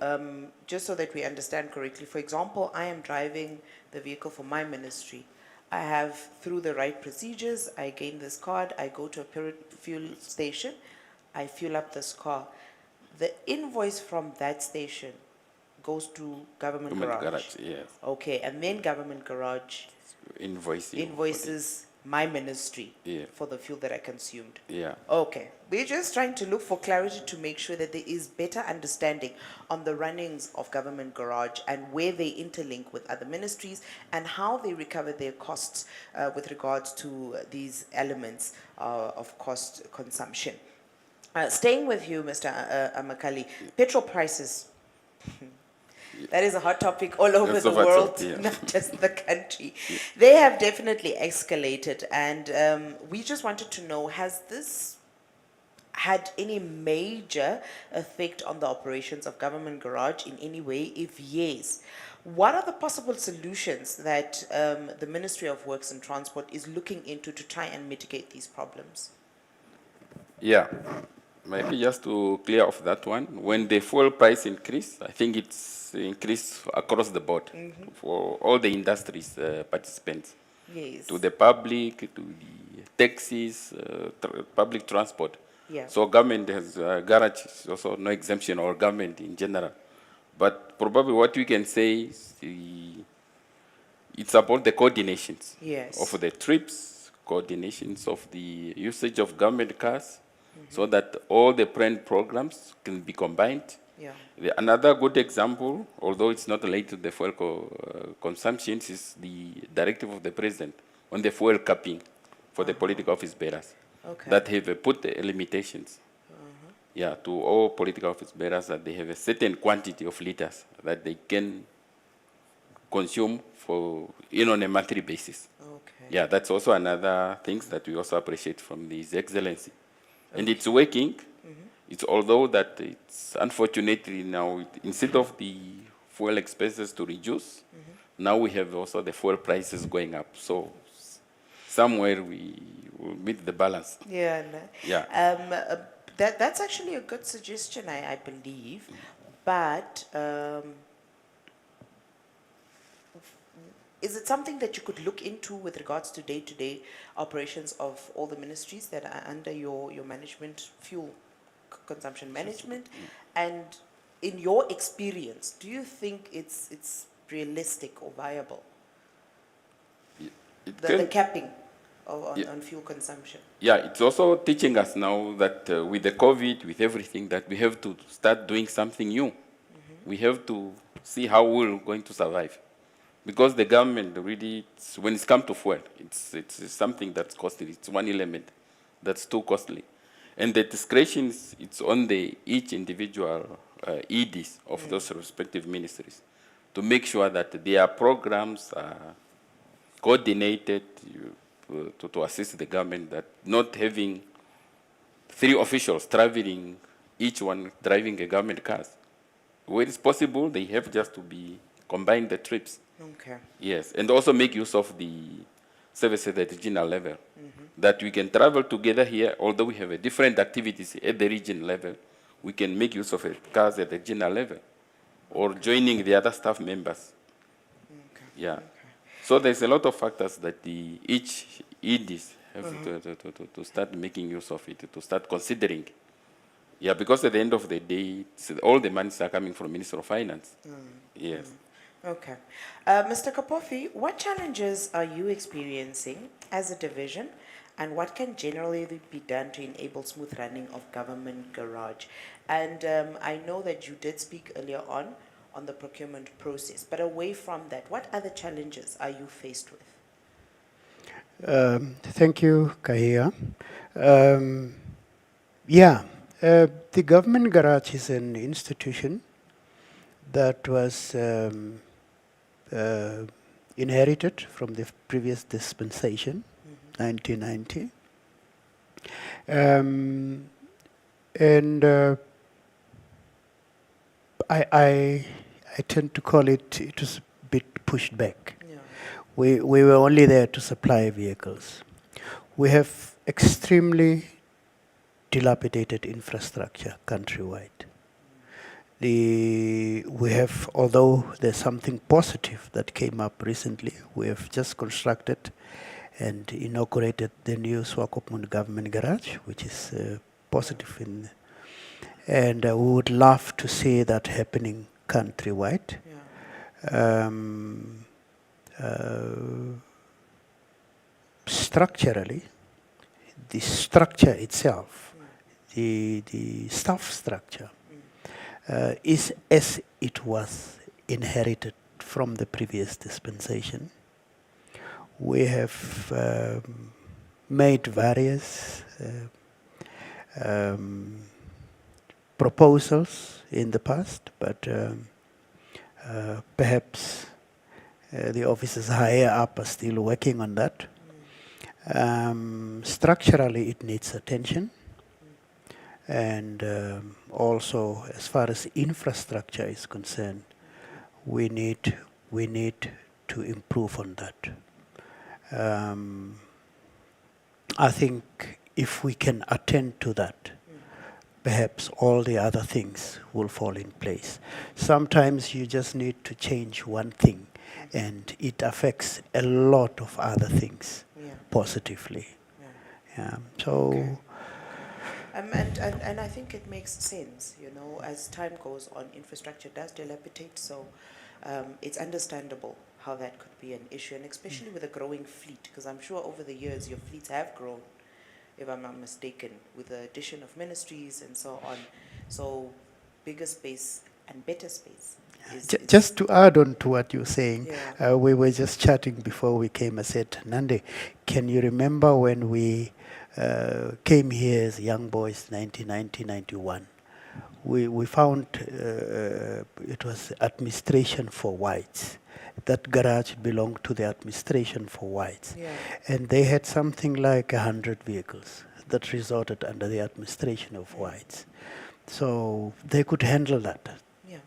just so that we understand correctly, for example, I am driving the vehicle for my ministry. I have, through the right procedures, I gain this card, I go to a fuel station, I fuel up this car. The invoice from that station goes to government Government garage. garage, yes. Okay, and then government garage Invoicing. invoices my ministry Yeah. for the fuel that I consumed. Yeah. Okay, we're just trying to look for clarity to make sure that there is better understanding on the runnings of government garage and where they interlink with other ministries and how they recover their costs with regards to these elements of cost consumption. Staying with you, Mr. Amakali, petrol prices. That is a hot topic all over That's the a hot world, topic, yeah. not just the country. They have definitely escalated, and we just wanted to know, has this had any major effect on the operations of government garage in any way? If yes, what are the possible solutions that the Ministry of Works and Transport is looking into to try and mitigate these problems? Yeah. Maybe just to clear off that one, when the fuel price increased, I think it's increased across the board for all the industries participants, Yes. to the public, to the taxis, public transport. Yeah. So government has garage is also no exemption, or government in general. But probably what we can say is it's about the coordinations Yes. of the trips, coordinations of the usage of government cars, so that all the planned programs can be combined. Yeah. Another good example, although it's not related to the fuel consumptions, is the directive of the president on the fuel capping for the political office bearers. Okay. That have put the limitations. Yeah, to all political office bearers, that they have a certain quantity of liters that they can consume for on a monthly basis. Okay. Yeah, that's also another things that we also appreciate from His Excellency. And it's working. It's although that it's unfortunately now, instead of the fuel expenses to reduce, now we have also the fuel prices going up. So somewhere we will meet the balance. Yeah. No. Yeah. That's actually a good suggestion, I believe. But is it something that you could look into with regards to day-to-day operations of all the ministries that are under your management, fuel consumption management? And in your experience, do you think it's realistic or viable, It the can- capping on, Yeah. on fuel consumption? Yeah, it's also teaching us now that with the COVID, with everything, that we have to start doing something new. We have to see how we're going to survive. Because the government really, when it's come to fuel, it's something that's costly. It's one element that's too costly. And the discretions, it's on the each individual EDs of those respective ministries to make sure that their programs are coordinated to assist the government, that not having 3 officials traveling, each one driving a government car. Where it's possible, they have just to be combine the trips. Okay. Yes, and also make use of the services at the regional level, that we can travel together here, although we have a different activities at the region level, we can make use of cars at the regional level, or joining the other staff members. Okay. Yeah. So there's a lot of factors that the each EDs have to start making use of it, to start considering. Yeah, because at the end of the day, all the monies are coming from Minister of Finance. Yes. Okay. Mr. Kapofi, what challenges are you experiencing as a division, and what can generally be done to enable smooth running of government garage? And I know that you did speak earlier on the procurement process, but away from that, what other challenges are you faced with? Thank you, Kahia. The government garage is an institution that was inherited from the previous dispensation, 1990. I tend to call it was a bit pushed back. Yeah. We were only there to supply vehicles. We have extremely dilapidated infrastructure countrywide. We have, although there's something positive that came up recently, we have just constructed and inaugurated the new Swakopmund government garage, which is positive and we would love to see that happening countrywide. Yeah. Structurally, the structure itself, the staff structure, is as it was inherited from the previous dispensation. We have made various proposals in the past, but perhaps the officers higher up are still working on that. Structurally, it needs attention, and also as far as infrastructure is concerned, we need to improve on that. I think if we can attend to that, perhaps all the other things will fall in place. Sometimes you just need to change one thing, and it affects a lot of other things Yeah. positively. Yeah. Yeah. So. Okay. And I think it makes sense, you know, as time goes on, infrastructure does dilapidate, so it's understandable how that could be an issue, and especially with a growing fleet, because I'm sure over the years your fleets have grown, if I'm not mistaken, with the addition of ministries and so on. So bigger space and better space. Just to add on to what you're saying, Yeah. we were just chatting before we came. I said, Nande, can you remember when we came here as young boys, 1990, 91? We found it was administration for whites. That garage belonged to the administration for whites. Yeah. And they had something like 100 vehicles that resorted under the administration of whites. So they could handle that. Yeah.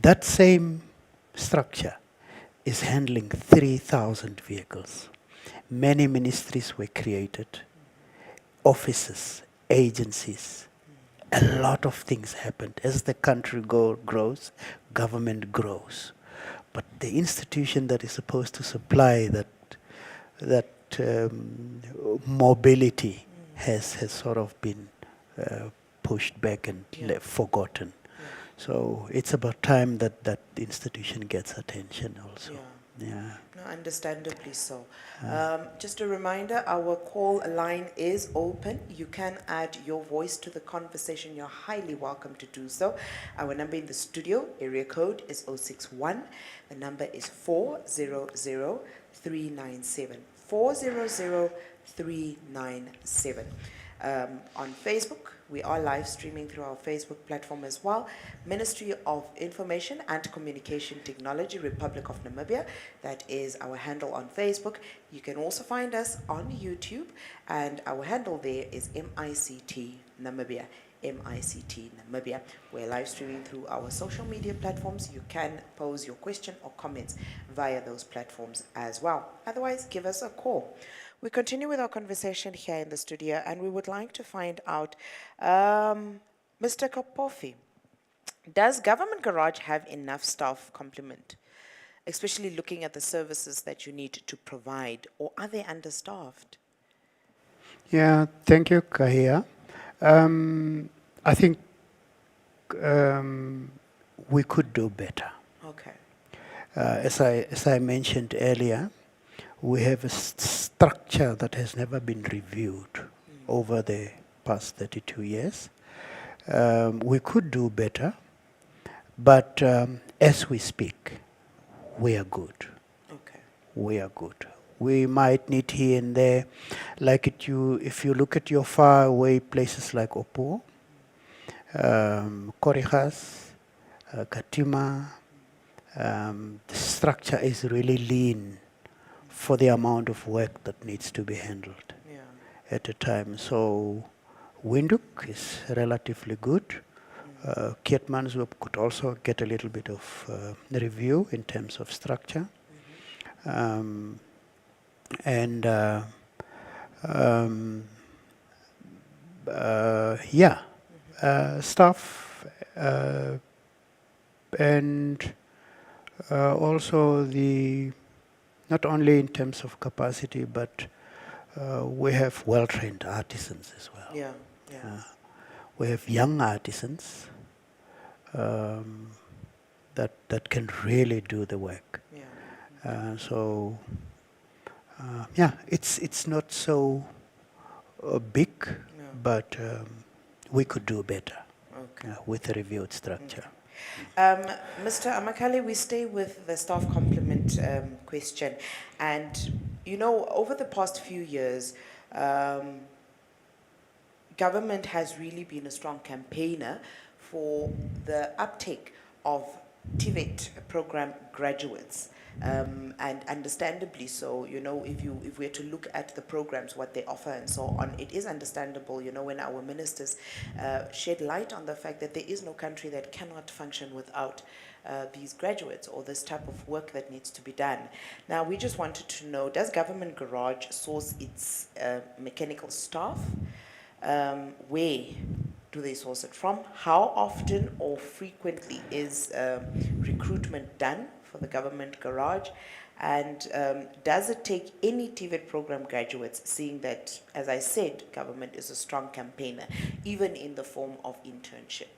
That same structure is handling 3,000 vehicles. Many ministries were created, offices, agencies. A lot of things happened. As the country grows, government grows. But the institution that is supposed to supply that mobility has sort of been pushed back and forgotten. So it's about time that that institution gets attention also. Yeah. No, understandably so. Just a reminder, our call line is open. You can add your voice to the conversation. You're highly welcome to do so. Our number in the studio, area code is 061. The number is 400-397. 400-397. On Facebook, we are live streaming through our Facebook platform as well. Ministry of Information and Communication Technology, Republic of Namibia. That is our handle on Facebook. You can also find us on YouTube, and our handle there is MICT Namibia. MICT Namibia. We're live streaming through our social media platforms. You can pose your question or comments via those platforms as well. Otherwise, give us a call. We continue with our conversation here in the studio, and we would like to find out, Mr. Kapofi, does Government Garage have enough staff complement, especially looking at the services that you need to provide, or are they understaffed? Yeah, thank you, Kahia. I think we could do better. Okay. As I mentioned earlier, we have a structure that has never been reviewed over the past 32 years. We could do better, but as we speak, we are good. Okay. We are good. We might need here and there, like if you look at your far away places like Opuo, Korigas, Katima, the structure is really lean for the amount of work that needs to be handled at a time. So Windhoek is relatively good. Keetmanshoop could also get a little bit of review in terms of structure. Staff and also not only in terms of capacity, but we have well-trained artisans as well. Yeah, yeah. We have young artisans um, that can really do the work. Yeah. So yeah, it's not so big, No. but we could do better Okay. with a reviewed structure. Mr. Amakale, we stay with the staff complement question. And, you know, over the past few years, government has really been a strong campaigner for the uptake of TVET program graduates. And understandably so, you know, if we're to look at the programs, what they offer and so on, it is understandable, you know, when our ministers shed light on the fact that there is no country that cannot function without these graduates or this type of work that needs to be done. Now, we just wanted to know, does Government Garage source its mechanical staff? Where do they source it from? How often or frequently is recruitment done for the Government Garage? And does it take any TVET program graduates, seeing that, as I said, government is a strong campaigner, even in the form of internship?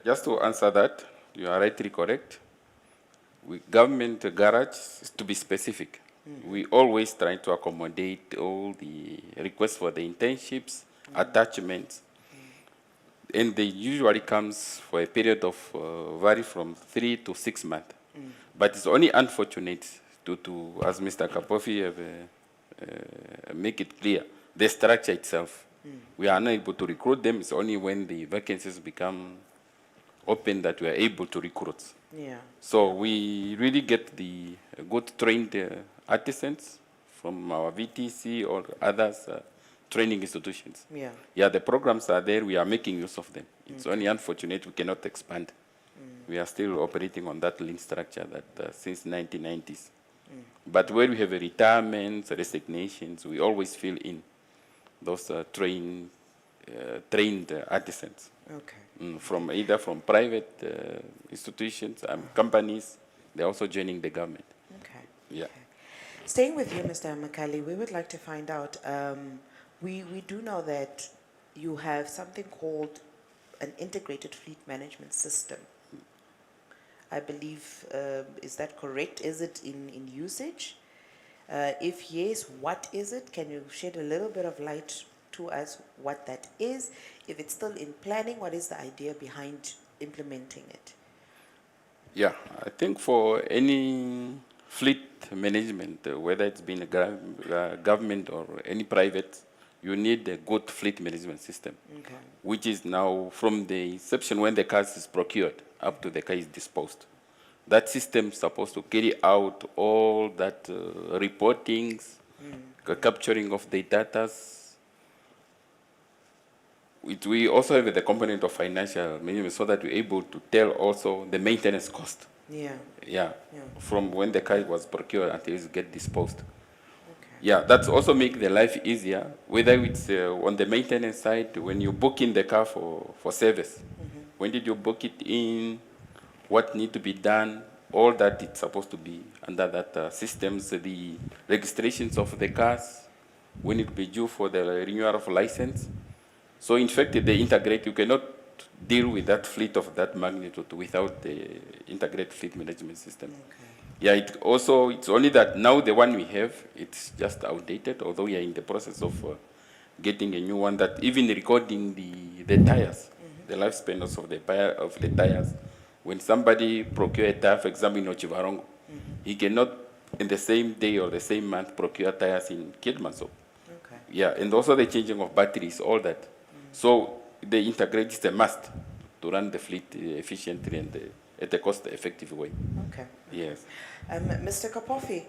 Just to answer that, you are rightly correct. Government garage, to be specific, we always try to accommodate all the requests for the internships, attachments, and they usually comes for a period of vary from 3 to 6 months. But it's only unfortunate to as Mr. Kapofi have make it clear, the structure itself. We are unable to recruit them. It's only when the vacancies become open that we are able to recruit. Yeah. So we really get the good trained artisans from our VTC or others training institutions. Yeah. Yeah, the programs are there. We are making use of them. It's only unfortunate we cannot expand. We are still operating on that lean structure that since 1990s. But where we have retirements, resignations, we always fill in those trained artisans. Okay. From either from private institutions, companies, they're also joining the government. Okay. Yeah. Okay. Staying with you, Mr. Makali, we would like to find out, we do know that you have something called an integrated fleet management system. I believe, is that correct? Is it in usage? If yes, what is it? Can you shed a little bit of light to us what that is? If it's still in planning, what is the idea behind implementing it? Yeah, I think for any fleet management, whether it's been a government or any private, you need a good fleet management system, Okay. which is now from the inception when the car is procured up to the car is disposed. That system is supposed to carry out all that reportings, capturing of the data. We also have the component of financial management so that we're able to tell also the maintenance cost. Yeah. Yeah, Yeah. from when the car was procured until it gets disposed. Okay. Yeah, that's also make the life easier, whether it's on the maintenance side, when you book in the car for service. When did you book it in? What need to be done? All that it's supposed to be under that systems, the registrations of the cars, when it will be due for the renewal of license. So in fact, they integrate, you cannot deal with that fleet of that magnitude without the integrated fleet management system. Okay. Yeah, it's only that now the one we have, it's just outdated, although we are in the process of getting a new one that even recording the tires, the lifespan of the tires. When somebody procure a tire, for example, in Ochivarongo, he cannot in the same day or the same month procure tires in Kidmanso. Okay. Yeah, and also the changing of batteries, all that. So the integrate is a must to run the fleet efficiently and at a cost-effective way. Okay. Yes. Mr. Kapofi,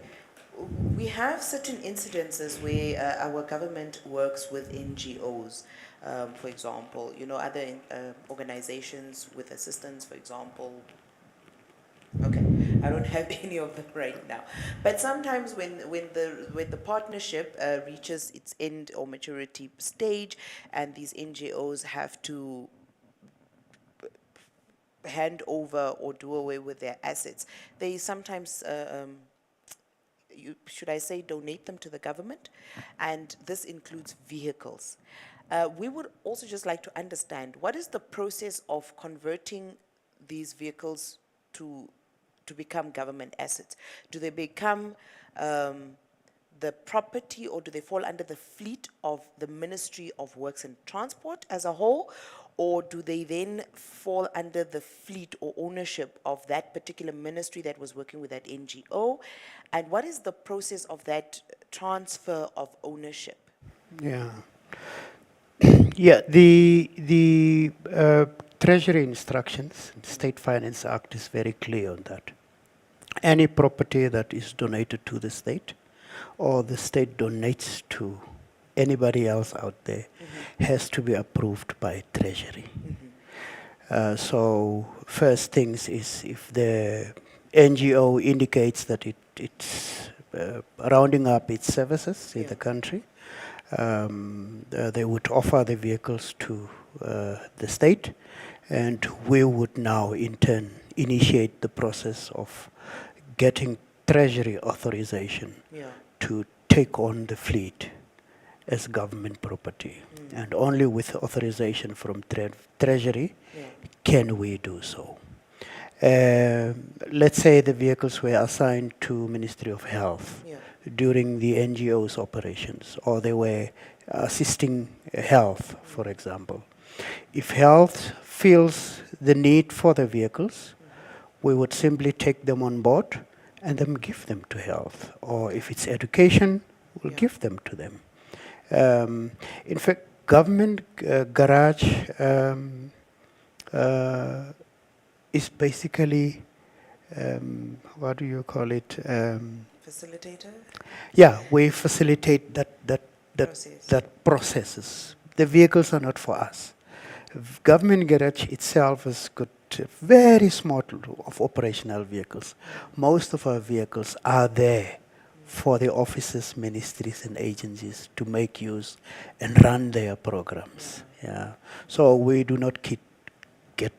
we have certain incidences where our government works with NGOs, for example, you know, other organizations with assistance, for example. Okay, I don't have any of them right now. But sometimes when the partnership reaches its end or maturity stage, and these NGOs have to hand over or do away with their assets, they sometimes should I say, donate them to the government, and this includes vehicles. We would also just like to understand, what is the process of converting these vehicles to become government assets? Do they become the property, or do they fall under the fleet of the Ministry of Works and Transport as a whole? Or do they then fall under the fleet or ownership of that particular ministry that was working with that NGO? And what is the process of that transfer of ownership? Yeah. Yeah, the Treasury instructions, State Finance Act is very clear on that. Any property that is donated to the state, or the state donates to anybody else out there, has to be approved by Treasury. So first things is, if the NGO indicates that it's rounding up its services in the country, they would offer the vehicles to the state, and we would now in turn initiate the process of getting Treasury authorization Yeah. to take on the fleet as government property. And only with authorization from Treasury Yeah. can we do so. Let's say the vehicles were assigned to Ministry of Health Yeah. during the NGO's operations, or they were assisting health, for example. If health feels the need for the vehicles, we would simply take them on board and then give them to health. Or if it's education, we'll Yeah. give them to them. In fact, government garage is basically, what do you call it? Facilitator? Yeah, we facilitate that Process. that processes. The vehicles are not for us. Government garage itself has got a very small of operational vehicles. Most of our vehicles are there for the offices, ministries, and agencies to make use and run their programs. Yeah. So we do not get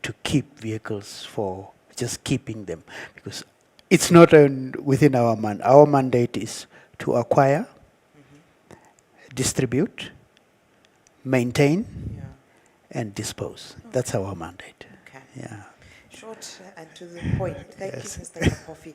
to keep vehicles for just keeping them, because it's not within our mandate. Our mandate is to acquire, distribute, maintain, Yeah. and dispose. That's our mandate. Okay. Yeah. Short and to the point. Thank Yes. you, Mr. Kapofi.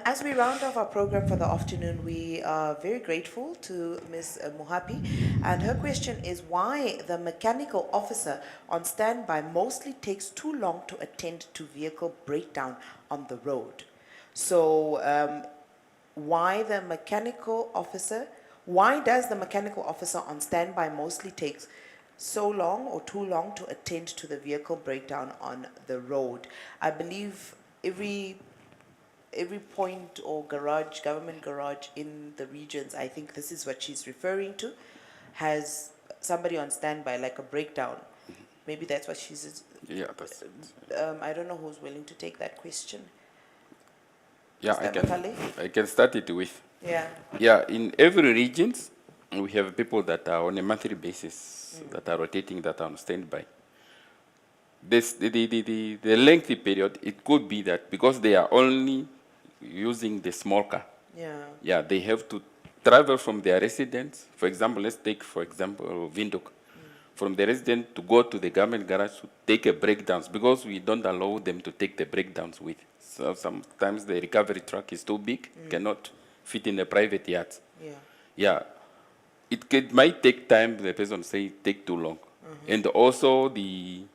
As we round off our program for the afternoon, we are very grateful to Ms. Muhapi, and her question is why the mechanical officer on standby mostly takes too long to attend to vehicle breakdown on the road. So, why does the mechanical officer on standby mostly takes so long or too long to attend to the vehicle breakdown on the road? I believe every point or garage, government garage in the regions, I think this is what she's referring to, has somebody on standby, like a breakdown. Maybe that's what she's. Yeah, that's, I don't know who's willing to take that question. yeah, Mr. Makale? I can start it with. Yeah. Yeah, in every regions, we have people that are on a monthly basis that are rotating, that are on standby. The lengthy period, it could be that because they are only using the small car, Yeah. yeah, they have to travel from their residence. For example, let's take, for example, Windhoek. From the resident to go to the government garage to take a breakdowns, because we don't allow them to take the breakdowns with. So sometimes the recovery truck is too big, cannot fit in a private yard. Yeah. Yeah, it might take time. The person say take too long, and also the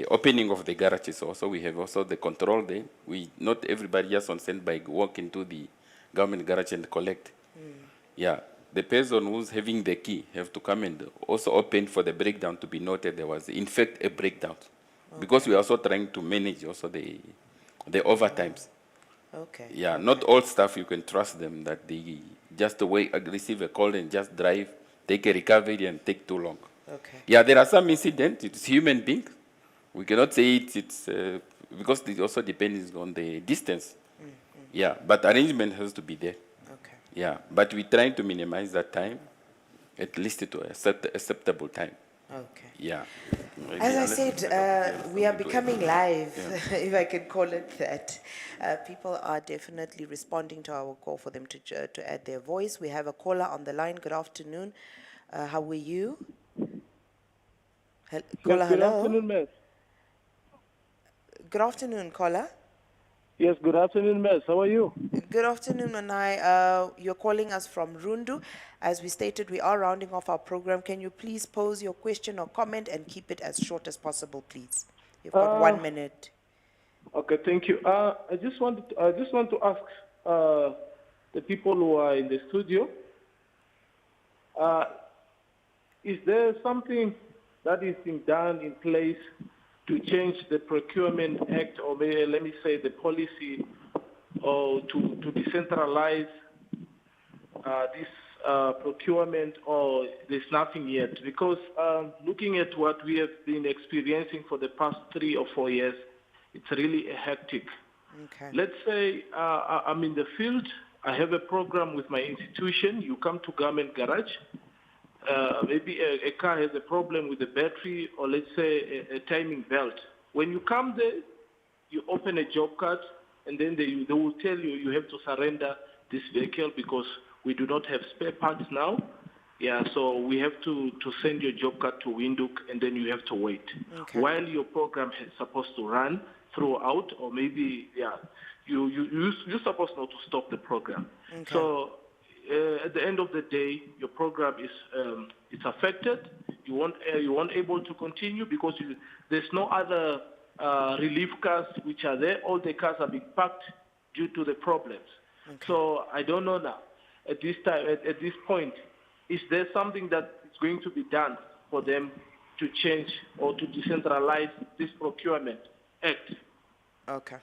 opening of the garages. Also, we have also the control there. We not everybody just on standby walk into the government garage and collect. Yeah, the person who's having the key have to come and also open for the breakdown to be noted. There was in fact a breakdown, because we are also trying to manage also the overtimes. Okay. Yeah, not all staff you can trust them that they just wait, receive a call and just drive, take a recovery and take too long. Okay. Yeah, there are some incidents. It's human being. We cannot say it's because it also depends on the distance. Yeah, but arrangement has to be there. Okay. Yeah, but we're trying to minimize that time, at least to acceptable time. Okay. Yeah. Maybe As I unless said, it's better we are for me to becoming live, Yeah. if I can call it that. People are definitely responding to our call for them to add their voice. We have a caller on the line. Good afternoon. How are you? Caller, Yes, good hello. afternoon, Miss. Good afternoon, caller. Yes, good afternoon, Miss. How are you? Good afternoon, Manai. You're calling us from Rundu. As we stated, we are rounding off our program. Can you please pose your question or comment and keep it as short as possible, please? You've got Uh, 1 minute. okay, thank you. I just want to ask the people who are in the studio, uh, is there something that is being done in place to change the Procurement Act, or maybe, let me say the policy, or to decentralize this procurement, or there's nothing yet? Because looking at what we have been experiencing for the past 3 or 4 years, it's really hectic. Okay. Let's say I'm in the field, I have a program with my institution, you come to Garment Garage, maybe a car has a problem with the battery, or let's say a timing belt. When you come there, you open a job card, and then they will tell you you have to surrender this vehicle because we do not have spare parts now. Yeah, so we have to send your job card to Windhoek, and then you have to wait. Okay. While your program is supposed to run throughout, or maybe, yeah, you're supposed not to stop the program. Okay. So at the end of the day, your program is it's affected. You won't able to continue because there's no other relief cars which are there. All the cars are being parked due to the problems. Okay. So I don't know now. At this time, at this point, is there something that is going to be done for them to change or to decentralize this procurement act? Okay.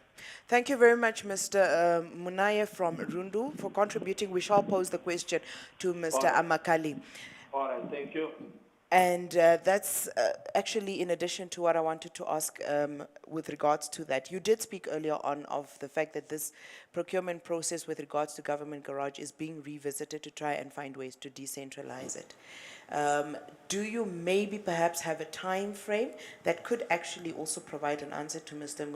Thank you very much, Mr. Munaya from Rundu, for contributing. We shall pose the question to Mr. Alright. Amakali. All right, thank you. And that's actually in addition to what I wanted to ask with regards to that. You did speak earlier on of the fact that this procurement process with regards to government garage is being revisited to try and find ways to decentralize it. Do you maybe perhaps have a time frame that could actually also provide an answer to Mr.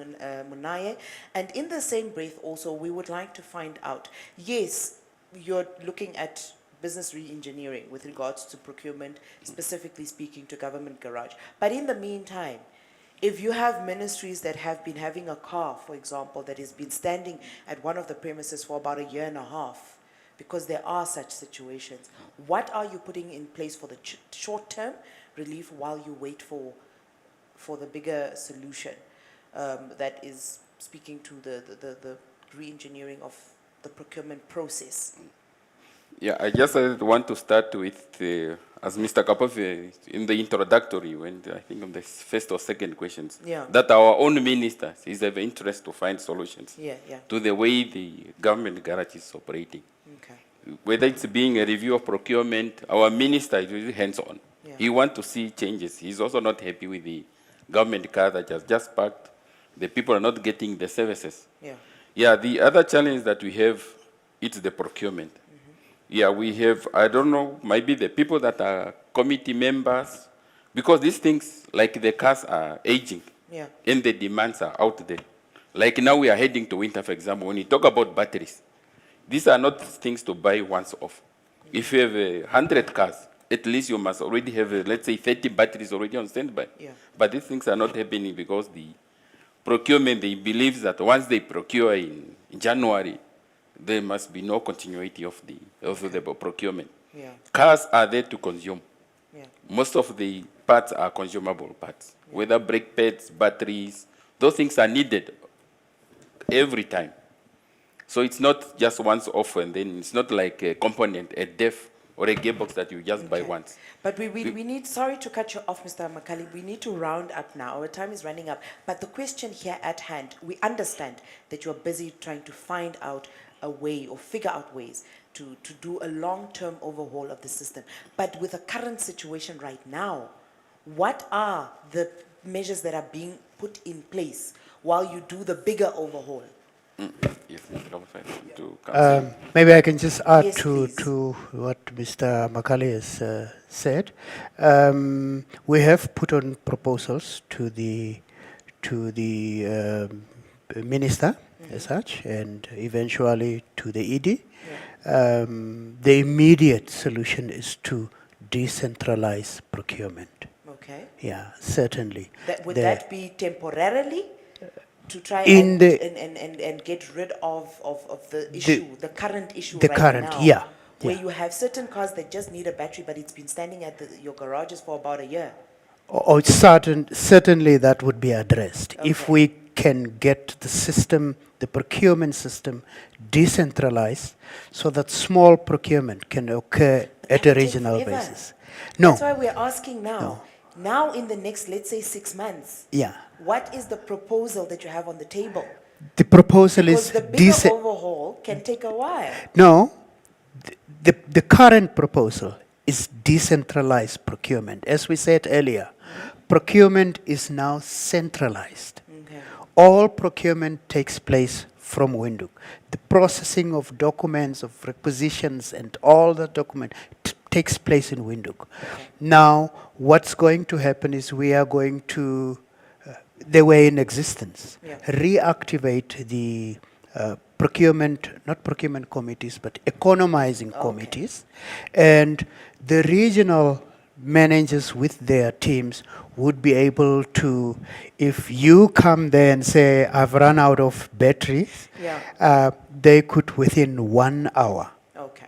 Munaye? And in the same breath also, we would like to find out, yes, you're looking at business re-engineering with regards to procurement, specifically speaking to government garage. But in the meantime, if you have ministries that have been having a car, for example, that has been standing at one of the premises for about 1.5 years, because there are such situations, what are you putting in place for the short-term relief while you wait for the bigger solution that is speaking to the re-engineering of the procurement process? Yeah, I just want to start with, as Mr. Kapov in the introductory, when I think on the first or second questions, Yeah. that our own ministers is of interest to find solutions Yeah. to the way the government garage is operating. Okay. Whether it's being a review of procurement, our minister is really hands-on. Yeah. He wants to see changes. He's also not happy with the government car that has just parked. The people are not getting the services. Yeah. Yeah, the other challenge that we have, it's the procurement. Yeah, we have, I don't know, maybe the people that are committee members, because these things, like the cars are aging, Yeah. and the demands are out there. Like now we are heading to winter, for example, when you talk about batteries, these are not things to buy once off. If you have 100 cars, at least you must already have, let's say, 30 batteries already on standby. Yeah. But these things are not happening because the procurement, they believe that once they procure in January, there must be no continuity of the procurement. Yeah. Cars are there to consume. Yeah. Most of the parts are consumable parts, whether brake pads, batteries, those things are needed every time. So it's not just once off, and then it's not like a component, a DEF or a gearbox that you just buy Okay. once. But we need, sorry to cut you off, Mr. Makali, we need to round up now. Our time is running up. But the question here at hand, we understand that you're busy trying to find out a way or figure out ways to do a long-term overhaul of the system. But with the current situation right now, what are the measures that are being put in place while you do the bigger overhaul? Yes, Mr. Kapov, to come. Maybe I can just add Yes, please. to what Mr. Makali has said. We have put on proposals to the minister as such, and eventually to the ED. The immediate solution is to decentralize procurement. Okay. Yeah, certainly. Would The- that be temporarily to try In and, the- and get rid of the issue, the current issue the right current, now? yeah, Where yeah. you have certain cars that just need a battery, but it's been standing at your garages for about a year. Or certainly that would be addressed. If Okay. we can get the system, the procurement system, decentralized so that small procurement can occur But at that a would take regional forever. basis. No, That's why we're asking now. No. Now, in the next, let's say, 6 months, yeah. what is the proposal that you have on the table? The proposal Because is the bigger overhaul can take a while. No, the current proposal is decentralized procurement. As we said earlier, procurement is now centralized. Okay. All procurement takes place from Windhoek. The processing of documents, of requisitions, and all the document takes place in Windhoek. Now, what's going to happen is we are going to, they were in existence, Yeah. reactivate the procurement, not procurement committees, but economizing committees. And the regional managers with their teams would be able to, if you come there and say, I've run out of batteries, Yeah. they could within 1 hour Okay.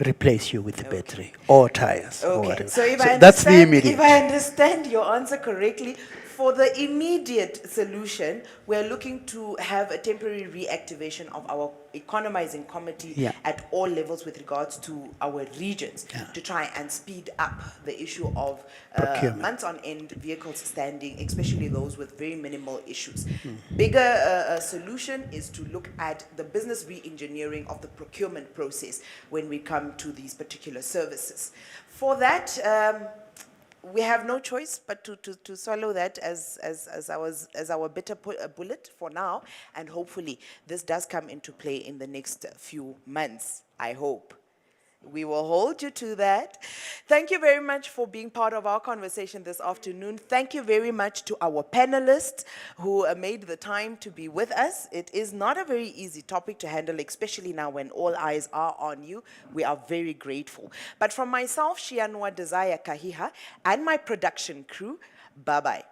replace you with the battery or tires or Okay. whatever. So if That's the immediate. if I understand your answer correctly, for the immediate solution, we're looking to have a temporary reactivation of our economizing committee Yeah. at all levels with regards to our regions Yeah. to try and speed up the issue of Procurement. months on end vehicles standing, especially those with very minimal issues. Hmm. Bigger solution is to look at the business re-engineering of the procurement process when we come to these particular services. For that, we have no choice but to swallow that as our bitter bullet for now, and hopefully this does come into play in the next few months, I hope. We will hold you to that. Thank you very much for being part of our conversation this afternoon. Thank you very much to our panelists who made the time to be with us. It is not a very easy topic to handle, especially now when all eyes are on you. We are very grateful. But from myself, Shianwa Desire Kahiha, and my production crew, bye-bye.